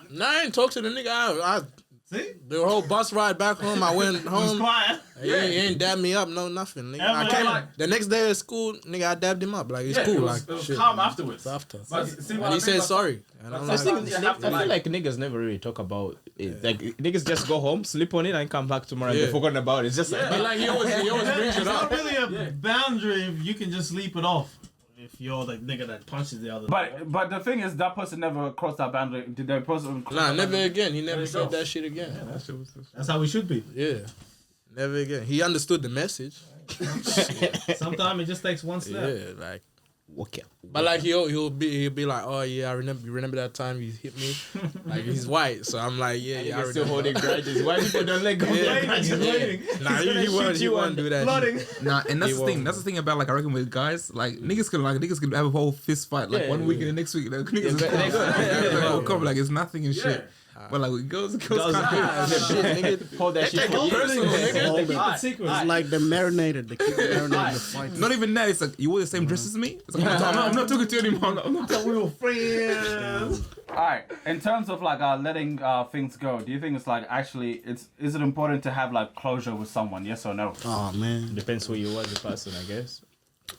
Nah, I ain't talk to the nigga. I see the whole bus ride back home. I went home. He was quiet. He ain't dabbed me up, no nothing. Nigga. I came the next day at school. Nigga, I dabbed him up. Like it's cool. It was calm afterwards. And he said sorry. And I'm I feel like niggas never really talk about it. Like niggas just go home, sleep on it, and come back tomorrow and they've forgotten about it. It's just but like he always brings it up. It's not really a boundary if you can just sleep it off. If you're the nigga that punches the other. But the thing is, that person never crossed that boundary. Did that person? Never again. He never said that shit again. Yeah, that's how we should be. Yeah, never again. He understood the message. Sometimes it just takes one step. Yeah, like. Okay. But like he'll be like, oh yeah, I remember that time you hit me. Like he's white, so I'm like, yeah, I still holding grudges. White people don't let go. Nah, he won't do that. Nah, and that's the thing. That's the thing about like I reckon with guys, like niggas can have a whole fist fight like 1 week and the next week niggas will come like it's nothing and shit. But like it goes can't hold that shit personal, nigga. It's like the marinated, the keep marinated the fight. Not even that. It's like you wear the same dress as me. It's like, I'm not talking to you anymore. I'm not talking. We were friends. Alright, in terms of like letting things go, do you think it's like actually is it important to have like closure with someone? Yes or no? Oh man, depends who you are, the person, I guess.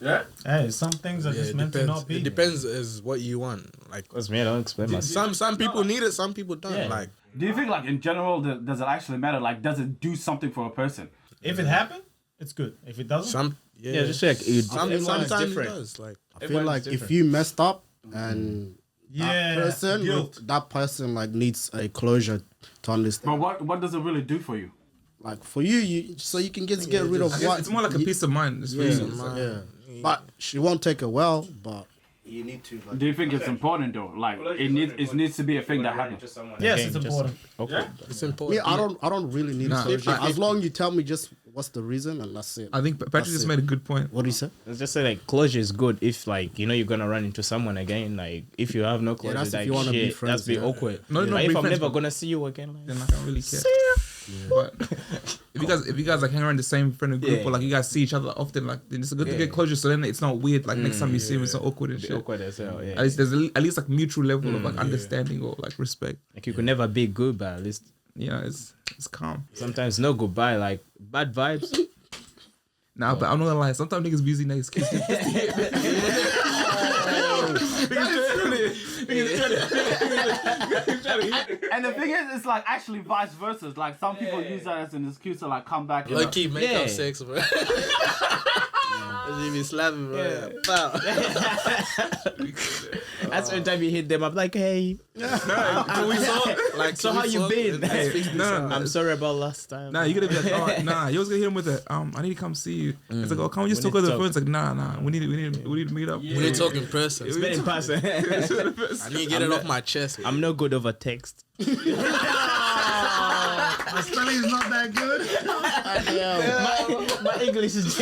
Yeah. Hey, some things are just meant to not be. It depends as what you want. Like, cause me, I don't explain myself. Some people need it, some people don't. Yeah. Like, do you think like in general does it actually matter? Like, does it do something for a person? If it happened, it's good. If it doesn't, just like sometimes different. it does. Like, I feel like if you messed up and that person like needs a closure to understand. But what does it really do for you? Like for you so you can just get rid of what. It's more like a peace of mind. Yeah. But she won't take it well. But you need to. Like, do you think it's important though? Like it needs to be a thing that happens. Yes, it's important. Okay, it's important. Yeah, I don't really need closure. As long as you tell me just what's the reason and that's it. I think Patrick just made a good point. What do you say? Let's just say like closure is good if like you're gonna run into someone again. Like if you have no closure, that's like if you wanna be shit, friends, that's be awkward. No, like, if I'm friends, never gonna see you again, like, then I don't really care. see ya. But if you guys like hang around the same friend group or like you guys see each other often, like then it's good to get closure. So then it's not weird. Like next time you see him, it's not awkward and shit. Awkward as hell. Yeah. At least there's at least like mutual level of like understanding or like respect. Like you could never be goodbye. At least It's calm. sometimes no goodbye. Like bad vibes. Nah, but I'm not gonna lie. Sometimes niggas be using that excuse. And the thing is, it's like actually vice versa. Like some people use that as an excuse to like come back. Low key make up sex, bro. You be slapping, bro. Yeah. Pow. That's when time you hit them. I'm like, hey, Like, so how you been? No, I'm sorry about last time. Nah, you gotta be like, oh, nah. You always gonna hit him with a, I need to come see you. It's like, oh, can't we just We talk need over the to phone? It's like, nah. We need to meet up. We need to talk in person. It's been in person. I need to get it off my chest. I'm no good over text. My spelling is not that good. My English is.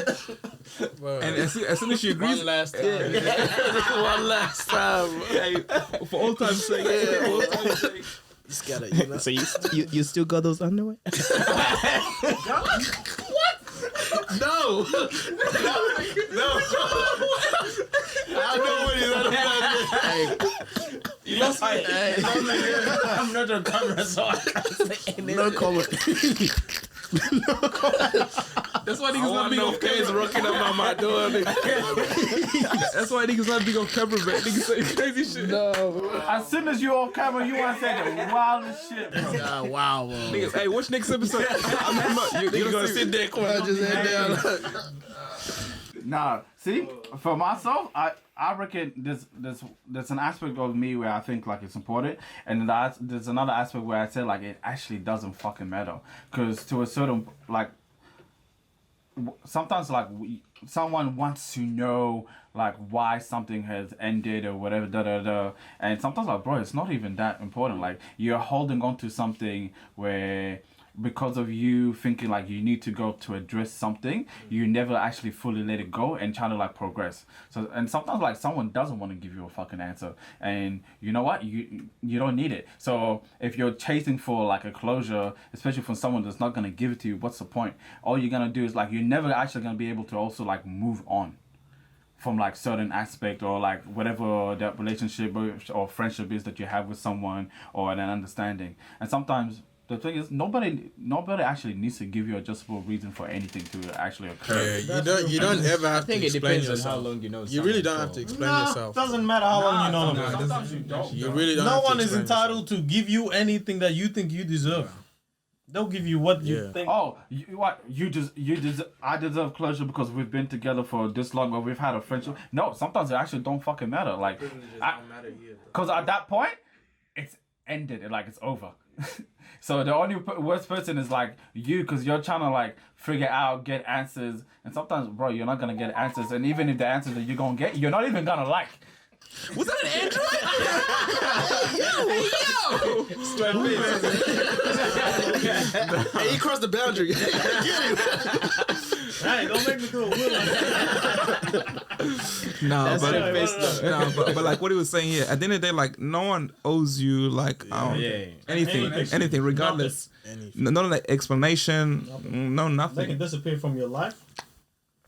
And as soon as she agrees, One last time. One last time. for all time's sake, Just gotta, you know. So you still got those underwear? No. I know what he's on about. You lost me. I'm not on camera, so I can't say anything. No comment. that's why niggas not big off Kids camera. rocking up on my door. That's why niggas not big off camera, man. Niggas say crazy shit. As soon as you're off camera, you want to say the wildest shit, bro. Wow. Niggas, hey, watch next episode. You're gonna sit there. Just head down. Nah, see, for myself, I reckon there's an aspect of me where I think like it's important, and there's another aspect where I say like it actually doesn't fucking matter, because to a certain like sometimes like someone wants to know like why something has ended or whatever and sometimes like bro, it's not even that important. Like you're holding on to something where because of you thinking like you need to go to address something, you never actually fully let it go and try to like progress. So and sometimes like someone doesn't want to give you a fucking answer, and you know what, you don't need it. So if you're chasing for like a closure, especially from someone that's not gonna give it to you, what's the point? All you're gonna do is like you're never actually gonna be able to also like move on from like certain aspect or like whatever that relationship or friendship is that you have with someone or an understanding. And sometimes the thing is, nobody actually needs to give you a justifiable reason for anything to actually occur. Yeah, you don't ever have I think to it explain depends on yourself. how long you know. You really don't have to explain yourself. Doesn't matter how long you know them. Sometimes you don't. You really don't. No have to one is explain entitled to give you anything that you think you deserve. They'll give you what you think. Oh, I deserve closure because we've been together for this long or we've had a friendship. No, sometimes it actually don't fucking matter. Like, because at that point, it's ended. Like it's over. So the only worst person is like you, because you're trying to like figure out, get answers, and sometimes, bro, you're not gonna get answers, and even if the answers that you're gonna get, you're not even gonna like. Was that an Android? Hey, he crossed the boundary. Hey, don't make me do a will like that. Nah, but like what he was saying here, at the end of the day, like no one owes you like anything, regardless. None of that explanation, no They nothing. can disappear from your life,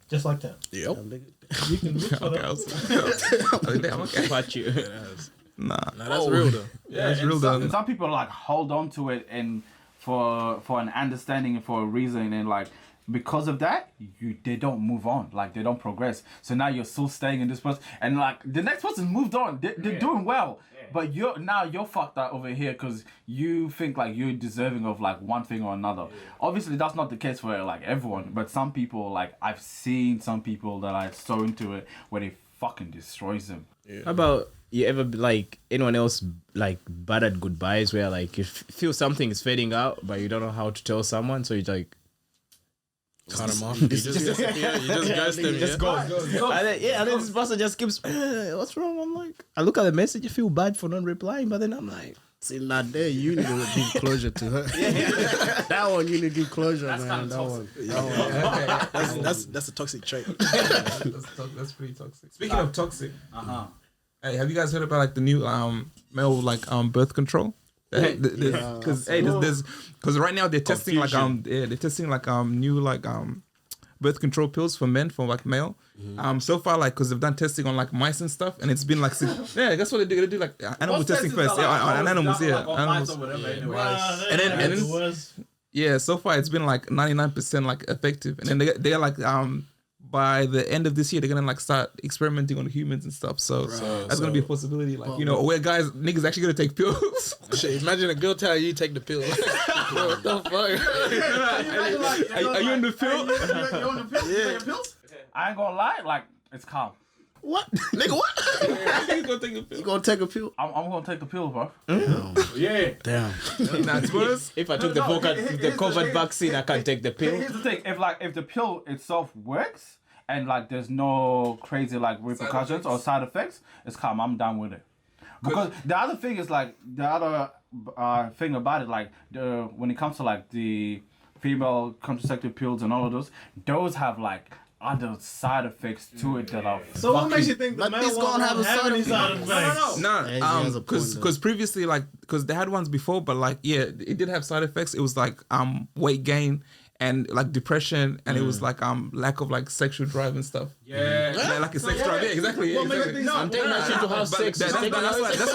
just like that. Yep. You can look for Okay, them. I'm okay. But you. Nah, That's real though. yeah, it's real And though. some people like hold on to it and for an understanding and for a reason, and like because of that, they don't move on, like they don't progress. So now you're still staying in this person, and like the next person moved on. They're doing well, but you're fucked up over here because you think like you're deserving of like one thing or another. Obviously, that's not the case for like everyone, but some people, like I've seen some people that are so into it where they fucking destroys them. How about you ever like anyone else like bad at goodbyes where like you feel something is fading out but you don't know how to tell someone, so you like Cut him off. You just disappear. You just ghost him. just go. And then this person just keeps what's wrong? I'm like, I look at the message, you feel bad for not replying, but then I'm like, See, not there. You need to give closure to her. That one you need to give closure, man. That one. That's a toxic trait. That's pretty toxic. Speaking of toxic, Hey, have you guys heard about like the new male like birth control? Because because right now they're testing new birth control pills for men, for like male. So far, like, because they've done testing on like mice and stuff, and it's been like that's what they do. They do like animal testing first, on animals, animals. And then yeah, so far it's been like 99% like effective, and then they're like by the end of this year they're gonna like start experimenting on humans and stuff. So that's gonna be a possibility, like where niggas actually gonna take pills. Shit, imagine a girl tell you take the pill. What the fuck? Are you on the pill? You on the pill? Yeah. You pills? I ain't gonna lie, like it's calm. What? Nigga, what? You gonna take a pill? You gonna take a pill? I'm gonna take the pill, bro. Yeah. Damn. Nah, to be honest, If I took the COVID vaccine, I can't take the pill. Here's the thing: if the pill itself works and like there's no crazy like repercussions or side effects, it's calm. I'm down with it. Because the other thing is like the other thing about it, like when it comes to like the female contraceptive pills and all of those have like other side effects to it that are. So what makes you think the But male this gonna have a side any effect. effects? no, because previously, like, because they had ones before, but like, yeah, it did have side effects. It was like weight gain and like depression, and it was like lack of like sexual drive and stuff. Yeah, like a sex drive. Yeah, exactly. Yeah, exactly. I'm taking that shit to have sex. That's why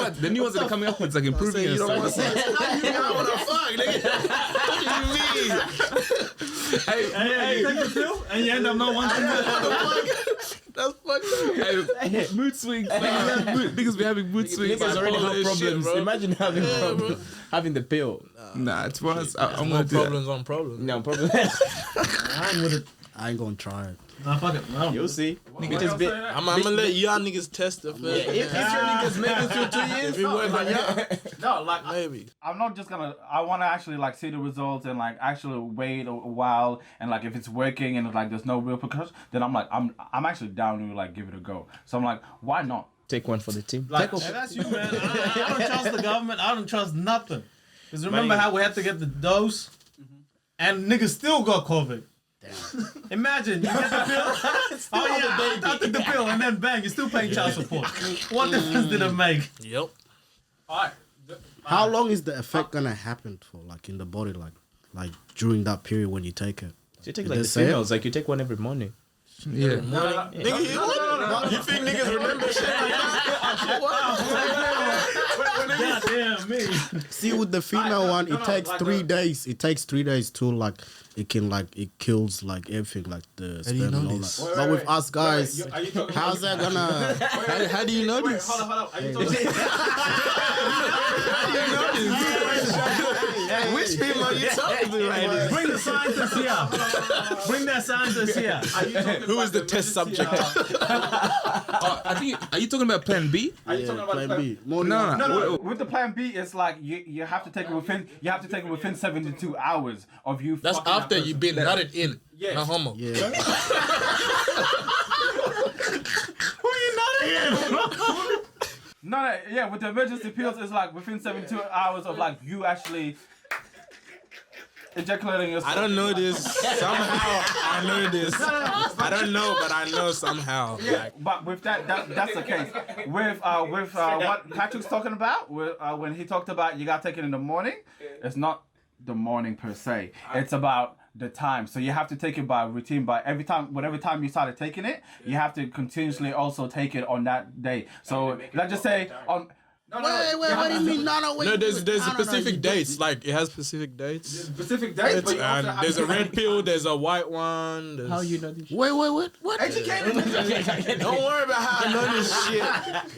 the new ones that are coming up with like improving and stuff. You don't want to fuck, nigga. What do you mean? Hey, you take the pill and you end up not wanting to. That's fucked up. Hey, mood swings. Niggas be having mood swings. Niggas already have problems. bro. Imagine having problems. Having the pill. Nah, to be honest, I'm More gonna do that. problems on problems. No problem. I'm with it. I ain't gonna try it. Nah, fuck it. No. You'll see. I'm gonna let y'all niggas test it first. If your niggas make it through 2 years, If it works on y'all, No, like maybe. I'm not just gonna. I want to actually like see the results and like actually wait a while and like if it's working and like there's no real repercussions, then I'm like I'm actually down to like give it a go. So I'm like, why not? take one for the team. Like, and that's you, man. I don't trust the government. I don't trust nothing. Because remember how we had to get the dose and niggas still got COVID. Imagine you get the pill. Oh yeah, I took the pill and then bang, you're still paying child support. What difference did it make? Yep. Alright. How long is the effect gonna happen for, like in the body, like during that period when you take it? You take Did like they the say it? females, like you take one every morning. Yeah. Nigga, you think niggas remember shit like that? God damn me. See, with the female one, it takes 3 days. It takes 3 days to like it kills like everything, like the do you sperm know and all this? that. But with us guys, how's that gonna? How do you know this? Hold on. Are you talking Which female you talking to right now? Bring the scientists here. Bring that scientist here. Who is the test subject? I think. Are you talking about Plan B? Are you talking about Plan the B. More No. No. With the plan B, it's like you have to take it within 72 hours of you. That's fucking after that you've person. been nutted in. Yeah. Not homo. Yeah. No, yeah. With the emergency pills, it's like within 72 hours of like you actually ejaculating yourself. I don't know this. Somehow I know this. I don't know, but I know somehow. Like, But with that's the case. With what Patrick's talking about, when he talked about you gotta take it in the morning, it's not the morning per se. It's about the time. So you have to take it by routine. By whatever time you started taking it, you have to continuously also take it on that day. So let's just say on. Wait, what do you mean? No, wait. no, there's No, specific dates. Like it has specific dates. Specific dates, but you also And have there's to a red pill. There's a white one. There's... How you know this? Wait, what? educated. Don't worry about how I know this shit.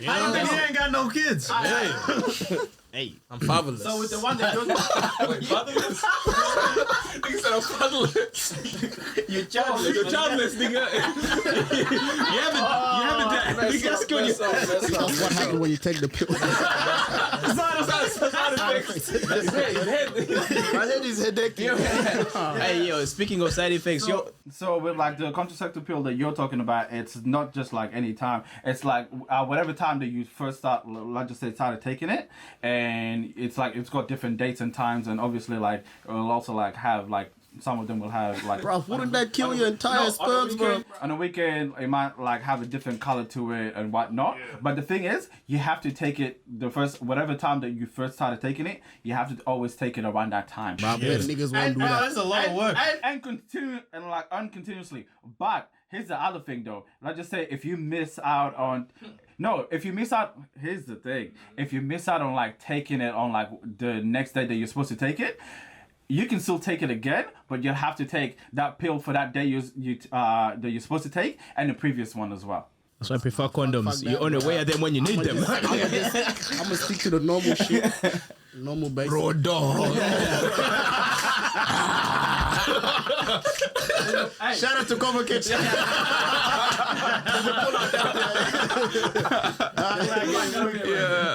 You I don't know? think he ain't got no kids. Hey, Hey, I'm fatherless. So with the one that you're Fatherless. Nigga said I'm fatherless. you're childless. You're childless, nigga. you haven't done. Nigga, that's good. That's what happens when you take the pill. My head is headache. Hey, yo, speaking of side effects, yo. So with like the contraceptive pill that you're talking about, it's not just like any time. It's like whatever time that you first started taking it, and it's like it's got different dates and times, and obviously like it'll also like have like some of them will have like. Bro, wouldn't that kill your entire sperms, bro? On the weekend, it might like have a different color to it and whatnot. Yeah. But the thing is, you have to take it whatever time that you first started taking it, you have to always take it around that time. Bro, niggas won't do that. That's a lot of work. And continue and like uncontinuously. But here's the other thing though. Let's just say if you miss out on. No, if you miss out, here's the thing. If you miss out on like taking it on like the next day that you're supposed to take it, you can still take it again, but you'll have to take that pill for that day that you're supposed to take and the previous one as well. So I prefer condoms. You only wear them when you need them. I'm gonna stick to the normal shit. Normal basic. Bro, dog. Shout out to Cover Kitchen.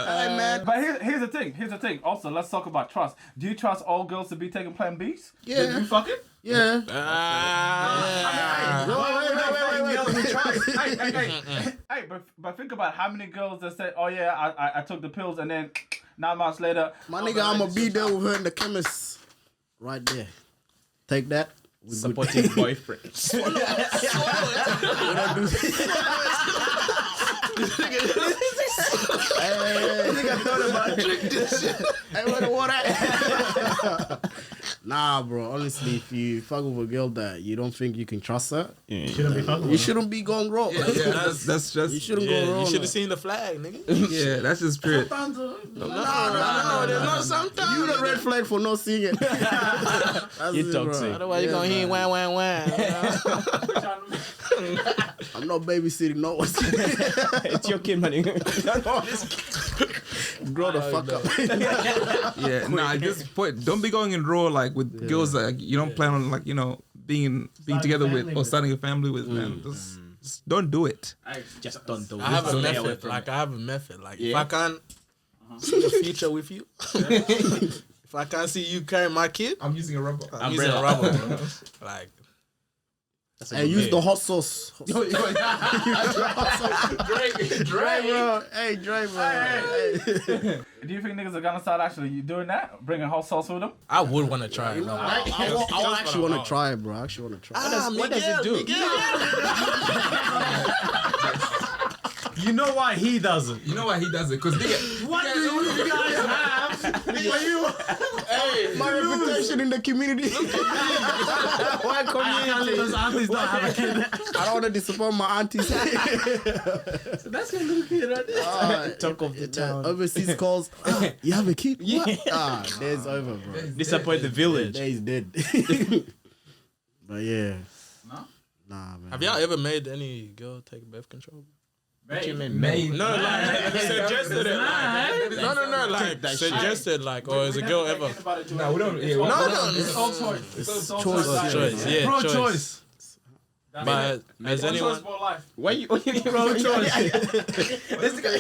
Hey, man. But here's the thing. Also, let's talk about trust. Do you trust all girls to be taking Plan Bs? Yeah. You fucking? Yeah. Hey, but think about how many girls that say, "Oh yeah, I took the pills," and then 9 months later, my nigga, I'ma be there with her in the chemist, right there. Take that. Supportive boyfriend. Nah, bro. Honestly, if you fuck with a girl that you don't think you can trust her, You shouldn't be fucking with you shouldn't be going wrong. Yeah, that's just. You shouldn't go wrong. You should have seen the flag, nigga. Yeah, that's just spirit. No, there's not sometimes. You the red flag for not seeing it. You toxic. Otherwise, you're going to hear wah, wah, wah. I'm not babysitting no one. It's your kid, man. Grow the fuck up. Yeah, nah, at this point, don't be going in raw like with girls that like, you don't plan on like, you know, being together with or starting a family with, man. Just don't do it. Just don't do it. I have a method. Like, I have a method. Like, if I can't see the future with you, if I can't see you carry my kid, I'm using a rubber. I'm using a rubber, bro. Like, And use the hot sauce. Dre, bro. Hey, Dre, bro. Hey. do you think niggas are gonna start actually doing that, bringing hot sauce with them? I would want to try it. I actually want to try it, bro. I actually want to try it. What does it do? You know why he does it? You know why he does it? Because What do you guys have? My reputation in the community. Why community? Those aunties don't have a kid. I don't want to disappoint my aunties. So that's your little kid right there. Talk of the town. Overseas calls. You have a kid? What? Day's over, bro. Disappoint the village. Day's dead. But yeah. No? Nah, man. Have y'all ever made any girl take birth control? What you mean? No, like suggested it. No, like suggested, like, or is a girl ever? No, we don't. Yeah, No. It's all choice. It's all Choice, yeah, Pro-choice. But has anyone? Why you Pro-choice. This guy.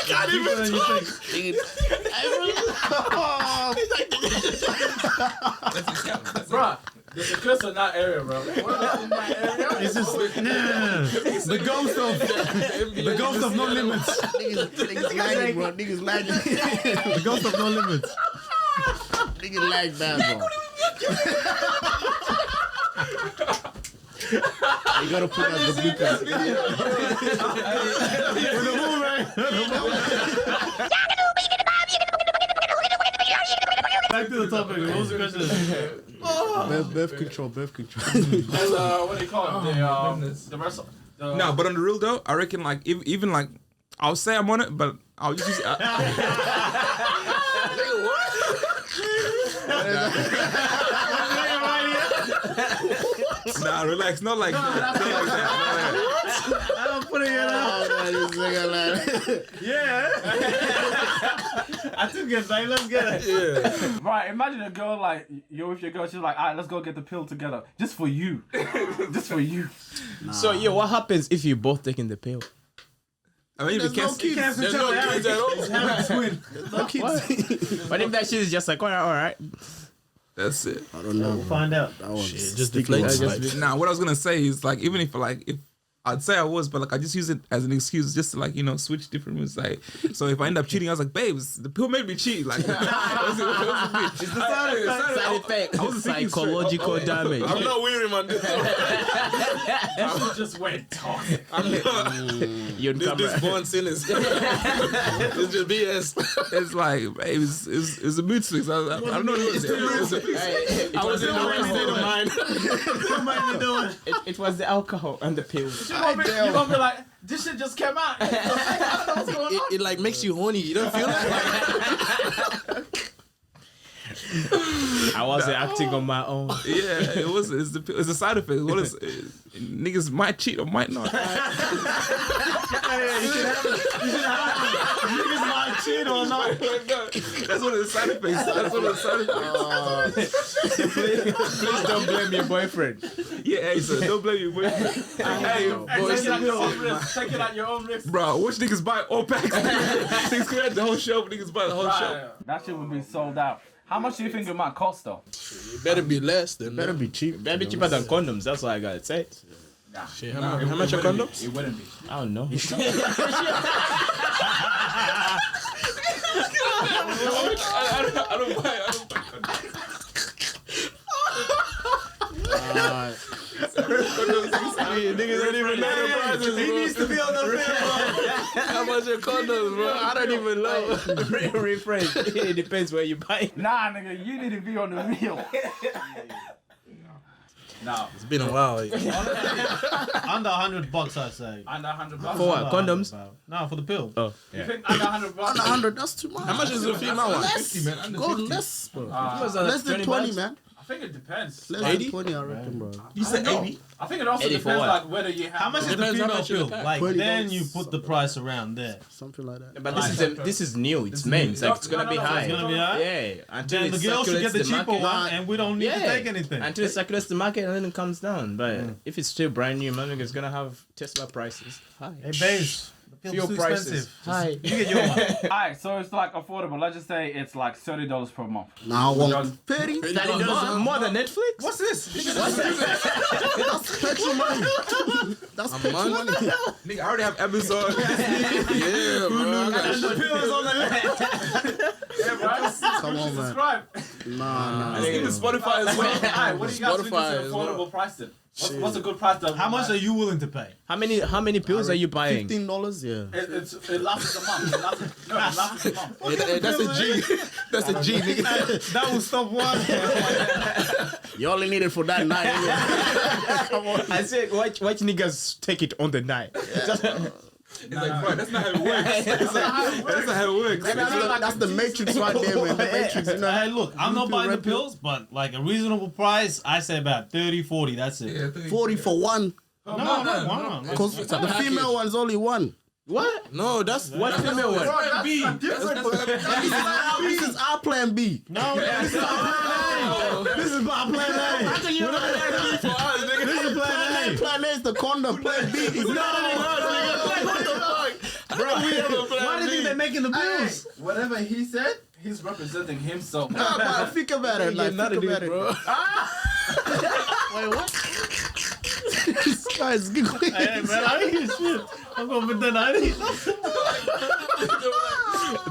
Can't even talk. Bro, there's a curse in that area, bro. It's just the ghost of no limits. Niggas lagging, bro. Niggas lagging. The ghost of no limits. Niggas lag bad, bro. You gotta put out the bloopers. With the boomerang. Back to the topic. What was the question? Birth control. That's, what do you call it? The rest of... No, but on the real though, I reckon like even like I'll say I'm on it, but I'll just use it. Nah, relax. Not like that. I'm putting it out. Yeah. I took it, like, let's get it. Yeah. Right, imagine a girl like, you're with your girl, she's like, alright, let's go get the pill together. Just for you. Just for you. So, what happens if you both taking the pill? I mean, There's no kids. There's no kids at all. No kids. But if that shit is just like, all right. That's it. I don't know. We'll find out. That one Just deflate. Nah, what I was gonna say is like, even if I'd say I was, but like I just use it as an excuse just to like, you know, switch different moves. Like, so if I end up cheating, I was like, babes, the pill made me cheat. Like, it's the Side effect. I wasn't thinking Psychological damage. I'm not weary, man. That shit just went toxic. I'm not. You're This born sinners. It's just BS. It's like, babe, it's a mood swings. I don't know what it is. I was in the right state of mind. It was the alcohol and the pills. You're gonna be like, this shit just came out. I don't know what's going on. It like makes you horny. You don't feel that? I wasn't acting on my own. Yeah, it was. It's a side effect. What is niggas might cheat or might not. Niggas might cheat or not. That's one of the side effects. That's one of the side effects. Please don't blame your boyfriend. Yeah, hey, so don't blame your boyfriend. Hey, Take it at your own risk. Take it at your own risk. bro, watch niggas buy all packs. Niggas create the whole show, niggas buy the whole show. That shit would be sold out. How much do you think it might cost though? It better be less than Better that. be cheap. Better be cheaper than condoms. That's what I gotta say. Shit, how much are condoms? It wouldn't be. I don't know. I don't buy Niggas don't even know the prices, He needs to be on the film. How much are condoms, bro? I don't even know. Rephrase. It depends where you buy. Nah, nigga, you need to be on the real. Nah, It's been a while. Under $100, I say. under $100. For what? Condoms? No, for the pill. Oh, You think under $100? Under 100, that's too much. How much is the female one? Less. Go less, bro. Less than 20 20, bucks? man. I think it depends. Less 80? than 20, I reckon, bro. You said 80? I think it also 80 for depends what? like whether you have. How much is the Depends how female much you pill? pack. Like, $20. then you put the price around there. Something like that. But this is new. It's men's. Like it's gonna be high. It's gonna be high? Yeah. Until Then it the girl should get the circulates cheaper market. one, and we don't need to take anything. Until it circulates the market and then it comes down. But if it's still brand new, man, it's gonna have Tesla prices. High. Hey, babes, the pill's Fuel too prices. expensive. High. You get your one. Alright, so it's like affordable. Let's just say it's like $30 per month. Now I want 30. $30 more than Netflix? What's this? That's petrol money. That's petrol money. Nigga, I already have Amazon. Yeah, bro. The pill is on the left. Yeah, bro. Come on, man. Subscribe. Nah. I think it's Spotify as well. Alright, what do you guys think Spotify is an as well. affordable price then? What's a good price? How much are you willing to pay? How many pills are you buying? $15, yeah. It lasts a month. It lasts a month. That's a G. That's a G, nigga. That will stop one. You only need it for that night. Come on. I said, watch niggas take it on the night. It's like, bro, that's not how it works. That's not how it works. That's the Matrix right there, man. The Matrix, you know. Hey, look, I'm not buying the pills, but like a reasonable price, I say about 30, 40. That's it. Yeah, 30. 40 for one. No. Because the female one's only one. What? No, that's What female one? This is our plan B. No, this is my plan A. How can you not like for us, nigga. This is plan A. Plan A is the condom. Plan B is Why do you think they're making the pills? Whatever he said, he's representing himself. Nah, but think about it. Like, think about it. bro. Wait, what? This guy's giggling. Hey, man, I ain't hear shit. I'm going to put that 90.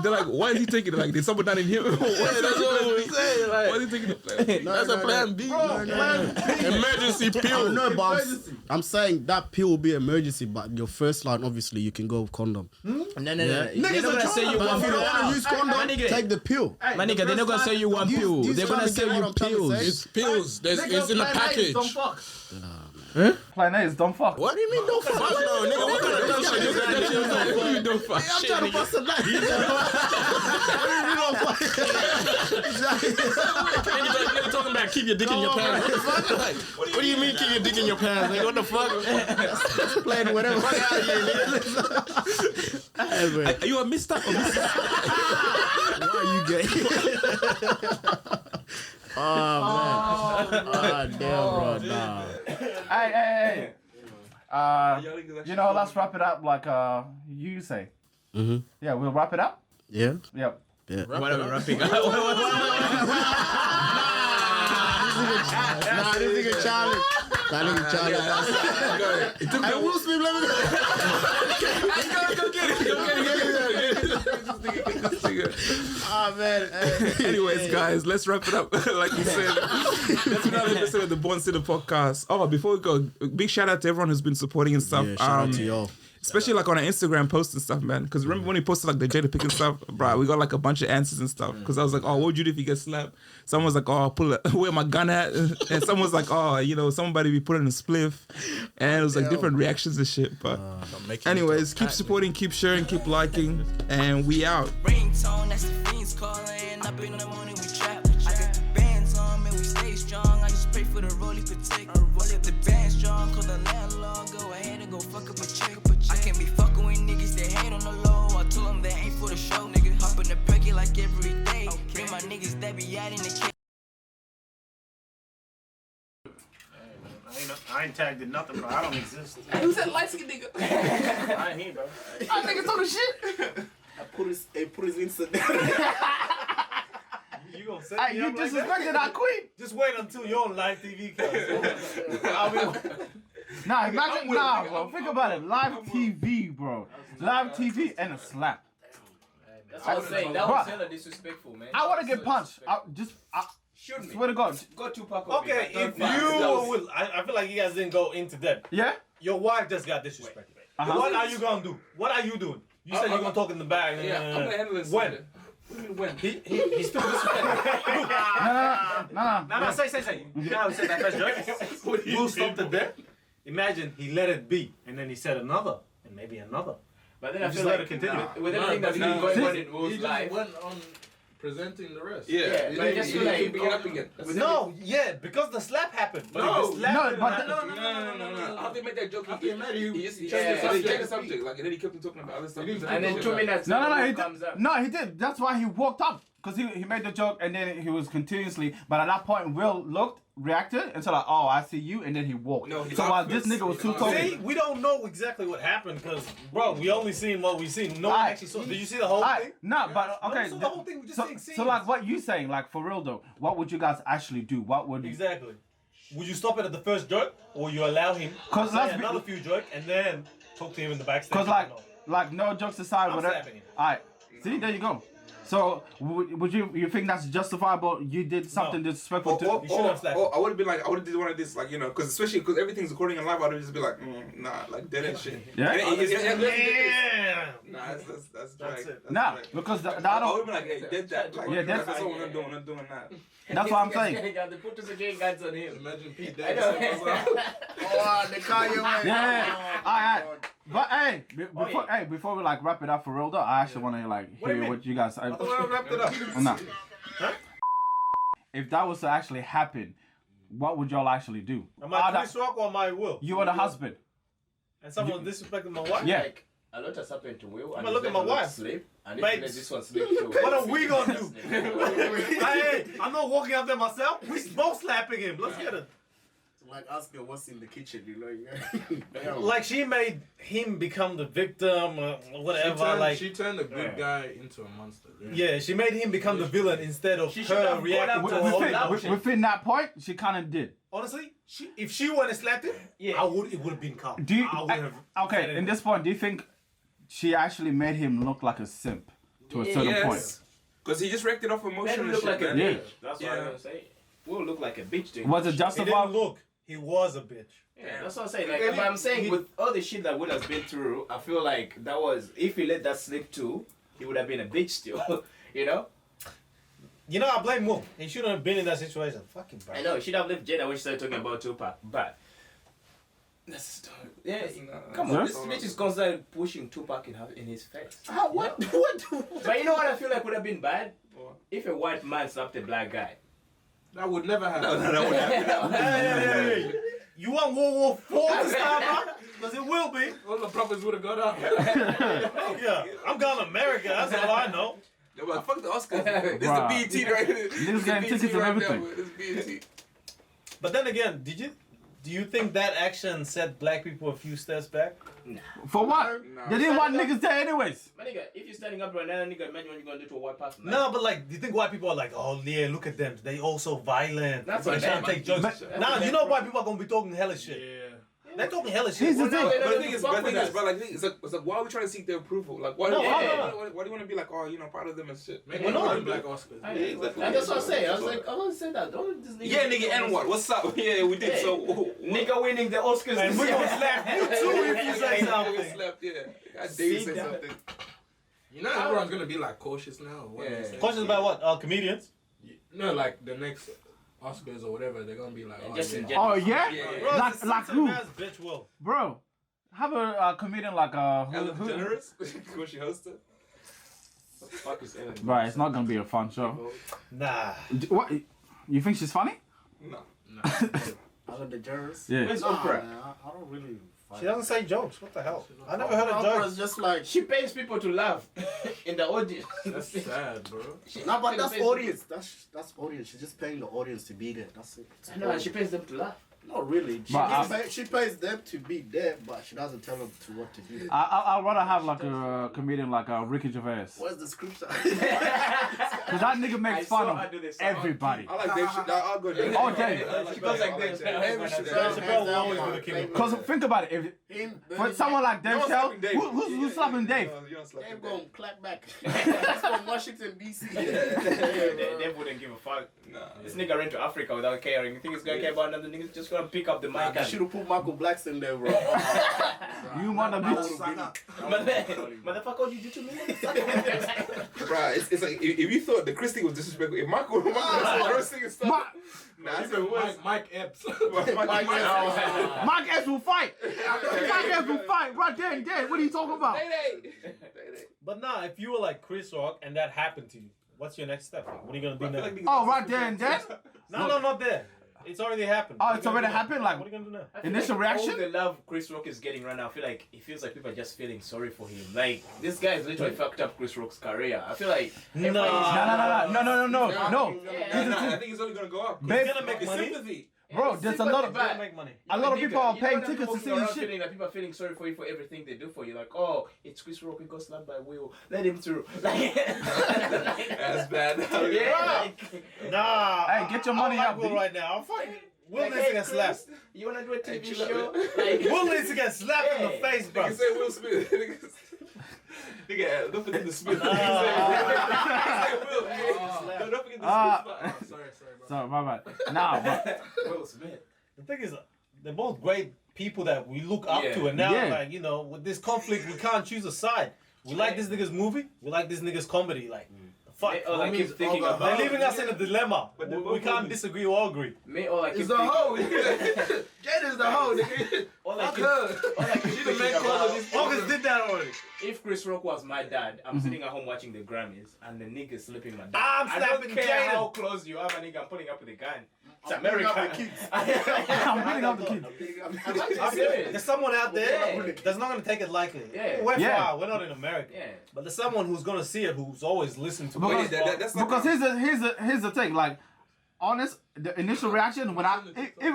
They're like, why is he taking it? Like, did someone not in here? That's what we say. Why Like, is he taking it? that's a plan B. Emergency pill. No, but I'm saying that pill will be emergency, but your first line, obviously, you can go with condom. No. They're not Niggas gonna are say you trying one to- if you pill. don't want to use My condom, nigga. take the pill. My nigga, they're not gonna say you one pill. you They're trying gonna to say get what you I'm trying to pills. say? It's pills. It's in the package. Don't fuck. Plan A is don't fuck. What do you mean don't fuck? No, nigga, what kind of dumb shit is that? You don't fuck I'm shit, trying to nigga. bust a nut. Nigga talking about keep your dick in your pants. Like, what do you mean keep your dick in your pants? Nigga, what the fuck? Playing whatever. Hey, man. Are you a Mr. or Mrs.? Why are you gay? Oh, man. Ah, damn, bro. Nah. Hey. You know, let's wrap it up like you say. Mm-hmm. Yeah, we'll wrap it up. Yeah? Yep. What are we wrapping up? Nah, this nigga Charlie. That nigga Charlie. It took me Hey, Will Smith, let me go. Go get it. Ah, man. Anyways, guys, let's wrap it up. Like you said, that's another episode of the Born Sinner podcast. Oh, before we go, big shout out to everyone who's been supporting and stuff. Yeah, shout out to y'all. Especially like on our Instagram posts and stuff, man. Because remember when we posted like the Jada pick and stuff, bro, we got like a bunch of answers and stuff. Because I was like, oh, what would you do if you get slapped? Someone was like, oh, where my gun at? And someone was like, oh, you know, somebody be putting a spliff. And it was like different reactions and shit. But anyways, keep supporting, keep sharing, keep liking, and we out. Ringtone, that's the fiends calling. Up in the morning, we trap. I got the bands on, man, we stay strong. I just pray for the rollie protect. Roll up the band strong, call the landlord. Go ahead and go fuck up a chick. I can't be fucking with niggas that hate on the low. I told them that ain't for the show, nigga. Hop in the perky like every day. Bring my niggas that be out in the cage. I ain't tagged in nothing, bro. I don't exist. Who's that light skin nigga? I ain't here, bro. I think it's on the shit. I put his Insta down. You gonna say Hey, you disrespected our queen. Just wait until you're on live TV, cuz. Nah, imagine, bro. Think about it. Live TV, bro. Live TV and a slap. That's what I'm saying. That was hella disrespectful, man. I want to get punched. Shoot me. Swear to God. Go Tupac. Okay, if you I feel like you guys didn't go into depth. Yeah? Your wife just got disrespected. What are you gonna do? What are you doing? You said you're gonna talk in the back. Yeah, I'm gonna handle this. When? What do you mean when? He's still disrespected. No. Say. You know how he said that first joke? Will stopped it there. Imagine he let it be, and then he said another, and maybe another. But then You I just feel let like it continue. with everything that's been going on in Will's He life. just went on presenting the rest. Yeah, but I just feel like keeping it up again. No, yeah, because the slap happened. But if the slap didn't happen- No. How they make that joke? He just Yeah. changed the subject. Like, and then he kept on talking about other stuff. And then 2 minutes. No, he comes did. up. No, he did. That's why he walked up. Because he made the joke and then he was continuously. But at that point, Will reacted, and so like, oh, I see you, and then he walked. No, so while this nigga was too See, talking. we don't know exactly what happened because, bro, we only seen what we seen. No one actually saw. Did you see the whole thing? No, but No, okay. we saw the whole thing. We just seen So scenes. like, what you saying? Like for real though, what would you guys actually do? What would Exactly. Would you stop it at the first joke, or you allow him to say another few joke and then talk to him in the backstage? Because like no jokes aside, I'm whatever. slapping him. Alright, see, there you go. So would you think that's justifiable? You did something disrespectful to. You should have slapped him. I would have been like, I would have did one of this, like, you know, because especially because everything's recording in live, I would just be like, nah, like dead and shit. Yeah? And Yeah. Nah, that's drag. it. Nah, because the I would other. have been like, hey, did that. Like, Yeah, that's that's- all I'm doing. I'm doing that. That's what I'm saying. The photos again guns on him. Imagine Pete I Davidson was know. like, Oh, the Kanye West. Yeah. Alright. But hey, before we like wrap it up for real though, I actually want to like hear what you guys. I wrapped it up. No. If that was to actually happen, what would y'all actually do? Am I Chris Rock or am I Will? You are the husband. And someone disrespecting my wife? Yeah. Like, a lot has happened to Will. I'm And gonna look he's at my let her wife. Sleep, and Mate. he let this one sleep too. What are we gonna do? Hey, I'm not walking out there myself. We both slapping him. Let's get it. Like asking what's in the kitchen, you know? Like she made him become the victim or whatever. she turned the good guy into a monster. Yeah, she made him become the villain instead of her reacting to her own action. Within that point, she kind of did. Honestly, if she went and slapped him, it would have been calm. Do you, I would have. okay, in this point, do you think she actually made him look like a simp to a certain point? Because he just reacted off emotion Let him and look shit, like a man. bitch. That's what I'm gonna say. Will look like a bitch to him. Was it He justified? didn't look. He was a bitch. Yeah, that's what I'm saying. Like, but I'm saying with all the shit that Will has been through, I feel like that was, if he let that slip too, he would have been a bitch still. You know? You know, I blame Will. He shouldn't have been in that situation. Fucking bad. I know, he should have left Jada when she started talking about Tupac. But that's come on, this bitch is constantly pushing Tupac in his face. What? But you know what I feel like would have been bad? If a white man slapped a black guy. That would never happen. Hey. You want World War IV to start, man? Because it will be. All the prophets would have got up. Yeah, I'm going to America. That's all I know. Yeah, but fuck the Oscars. This Bruh. is the BET right here. Niggas getting tickets and everything. This is BET. But then again, did Do you think that action set black people a few steps back? For what? They didn't want niggas there anyways. My nigga, if you're standing up right now, nigga, imagine what you're gonna do to a white person. No, but like, do you think white people are like, oh yeah, look at them, they also violent. That's they're what trying to take jokes. Nah, you know white people are gonna be talking hella shit. Yeah. They're talking hella shit. Here's the But thing. the thing is, bro, like, it's like, why are we trying to seek their approval? Like, why do you want to be like, oh, you know, part of them and shit? Make We're not. black Oscars. Yeah, exactly. And that's what I say. I was like, I want to say that. Don't this nigga. Yeah, nigga, and what? What's up? Yeah, we did so. Nigga winning the Oscars. And we're gonna slap you too if you say We something. slept, yeah. I dare you say that. something. You know, everyone's gonna be like cautious now. Yeah. Questions about what? Comedians? No, like the next Oscars or whatever, they're gonna be like, oh, Just in yeah. general. Oh yeah? Yeah. Bro, Like- it's like some who? ass bitch will. Bro, have a comedian like Ellen DeGeneres? When she hosted? What the fuck is Ellen? Right, it's not gonna be a fun show. Nah. What? You think she's funny? No. Ellen DeGeneres. Yeah. Where's Nah, Oprah? man, I don't really. She doesn't say jokes. What the hell? I never heard of Oprah's jokes. just like. She pays people to laugh in the audience. That's sad, bro. No, but that's audience. That's audience. She's just paying the audience to be there. That's it. I know, and she pays them to laugh. Not really. She pays them to be there, but she doesn't tell them to what to do. I'd rather have like a comedian like Ricky Gervais. Where's the scripture? Because that nigga makes fun of everybody. I like Dave Chappelle. I'll go Dave. Oh, Dave. She goes like this. Dave Chappelle will always be the king of Because think about it. For someone like Dave Chappelle, who's slapping Dave? You don't slap Dave Dave. gonna clap back. He's from Washington, D.C. They wouldn't give a fuck. Nah. This nigga ran to Africa without caring. You think he's gonna care about another nigga? Just gonna pick up the mic I and should have put Michael Blackson there, bro. You mother bitch. motherfucker, what you do to me? Bruh, it's like, if you thought the Chris thing was disrespectful, if Michael was the worst thing and stuff. Nah, it's even worse. Mike Epps. Mike Epps will fight. Mike Epps will fight right there and there. What are you talking about? But nah, if you were like Chris Rock and that happened to you, what's your next step? Like, what are you gonna do now? Oh, right there and then? No, not there. It's already happened. Oh, it's already happened? Like, what are you gonna do now? initial reaction? All the love Chris Rock is getting right now, I feel like it feels like people are just feeling sorry for him. Like this guy is literally fucked up Chris Rock's career. I feel like No. everybody I think it's only gonna go up. Babe, gonna make It's money. sympathy. Bro, there's a lot of Gonna make money. a lot of people are paying You know tickets to that see people this around shit. feeling that people are feeling sorry for you for everything they do for you. Like, oh, it's Chris Rock, he got slapped by Will. Let him through. Like, That's bad. yeah. Nah. Hey, get your money I up, like Will B. right now. I'm fucking. Will Like, needs to hey, get slapped. Chris, you wanna do a TV chill show? out, Like, Will needs to get slapped in the Hey. face, bro. Nigga say Will Smith. Nigga, don't forget the Smith. Don't forget the Smith. Sorry, bro. Sorry, my bad. Nah, but Will Smith. The thing is, they're both great people that we look up Yeah. to, and now, Yeah. like, you know, with this conflict, we can't choose a side. We like this nigga's movie. We like this nigga's comedy. Like, fuck. All I keep thinking They're about. leaving us in a dilemma. But they're We both can't movies. disagree or agree. Me, all I keep It's the thinking. hoe. Jade is the hoe, nigga. All I Fuck keep, her. all I keep She the main thinking cause of about. this. August did that already. If Chris Rock was my dad, I'm sitting at home watching the Grammys and the nigga slipping my dad. I'm I don't slapping care Jaden. how close you are, my nigga. I'm putting up with the gun. It's I'm putting America. up the kids. I'm putting up the kids. I'm serious. There's someone out there Yeah. that's not gonna take it lightly. Yeah. We're Yeah. far. We're not in America. Yeah. But there's someone who's gonna see it, who's always listened to. Because- baseball. That's like Because here's the thing. Like, honest, the initial reaction when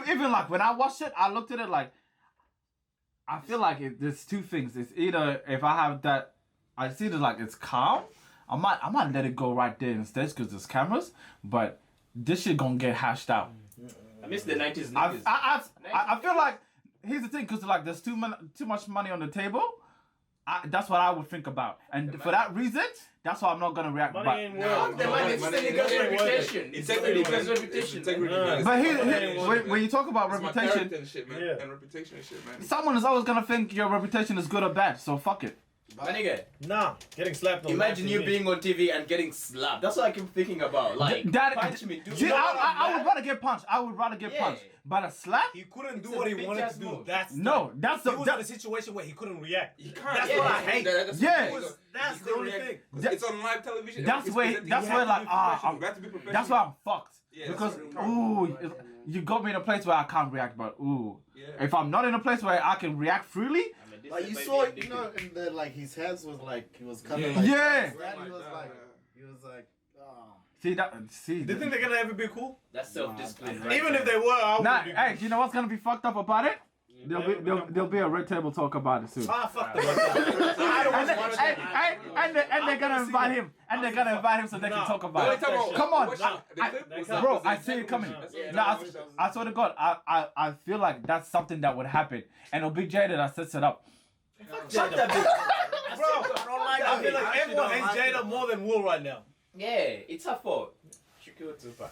even like when I watched it, I looked at it like, I feel like there's two things. It's either if I have that, I see it like it's calm. I might let it go right there instead because there's cameras. But this shit gonna get hashed out. I miss the 90s I, niggas. I feel like here's the thing because like there's too much money on the table. That's what I would think about, and for that reason, that's why I'm not gonna react. Money But ain't Fuck worth. the money, it's the nigga's reputation. It's the nigga's reputation. integrity, Nah. man. but when you talk about It's my reputation, character and shit, man. Yeah. And reputation and shit, man. someone is always gonna think your reputation is good or bad. So fuck it. My nigga, Nah, getting slapped on imagine live you TV. being on TV and getting slapped. That's what I keep thinking about. Like, punch me, dude. See, You know what I I'm would mad? rather get punched. I would rather get Yeah. punched. But a slap? He couldn't It's do a what he bitch wanted ass to do. move. That's No, that's he the was in a situation where he couldn't react. You can't. That's Yeah. what I hate. Yeah. That's the only thing. It's on live television. That's It's where presented. that's You where have to like be professional. You have to be professional. that's why I'm fucked. Yeah, because that's what ooh, you got me in a place where I can't react. But ooh, Yeah. if I'm not in a place where I can react freely, Like you saw it, you know, in the like his hands was like he was kind of Yeah. like Yeah. he was like he was like See that? See. Do you think they're gonna ever be cool? That's self-discipline. Even if they were, I Nah, wouldn't. hey, you know what's gonna be fucked up about it? There'll be a red table talk about it soon. Ah, fuck them. I don't want to watch that. And they're gonna invite him. And they're gonna invite him so they can talk about it. Come on. Bro, I see it coming. Nah, I swear to God, I feel like that's something that would happen. And it'll be Jada that sets it up. Fuck that bitch. Bro, I feel like everyone hates Jada more than Will right now. Yeah, it's her fault. She killed Tupac.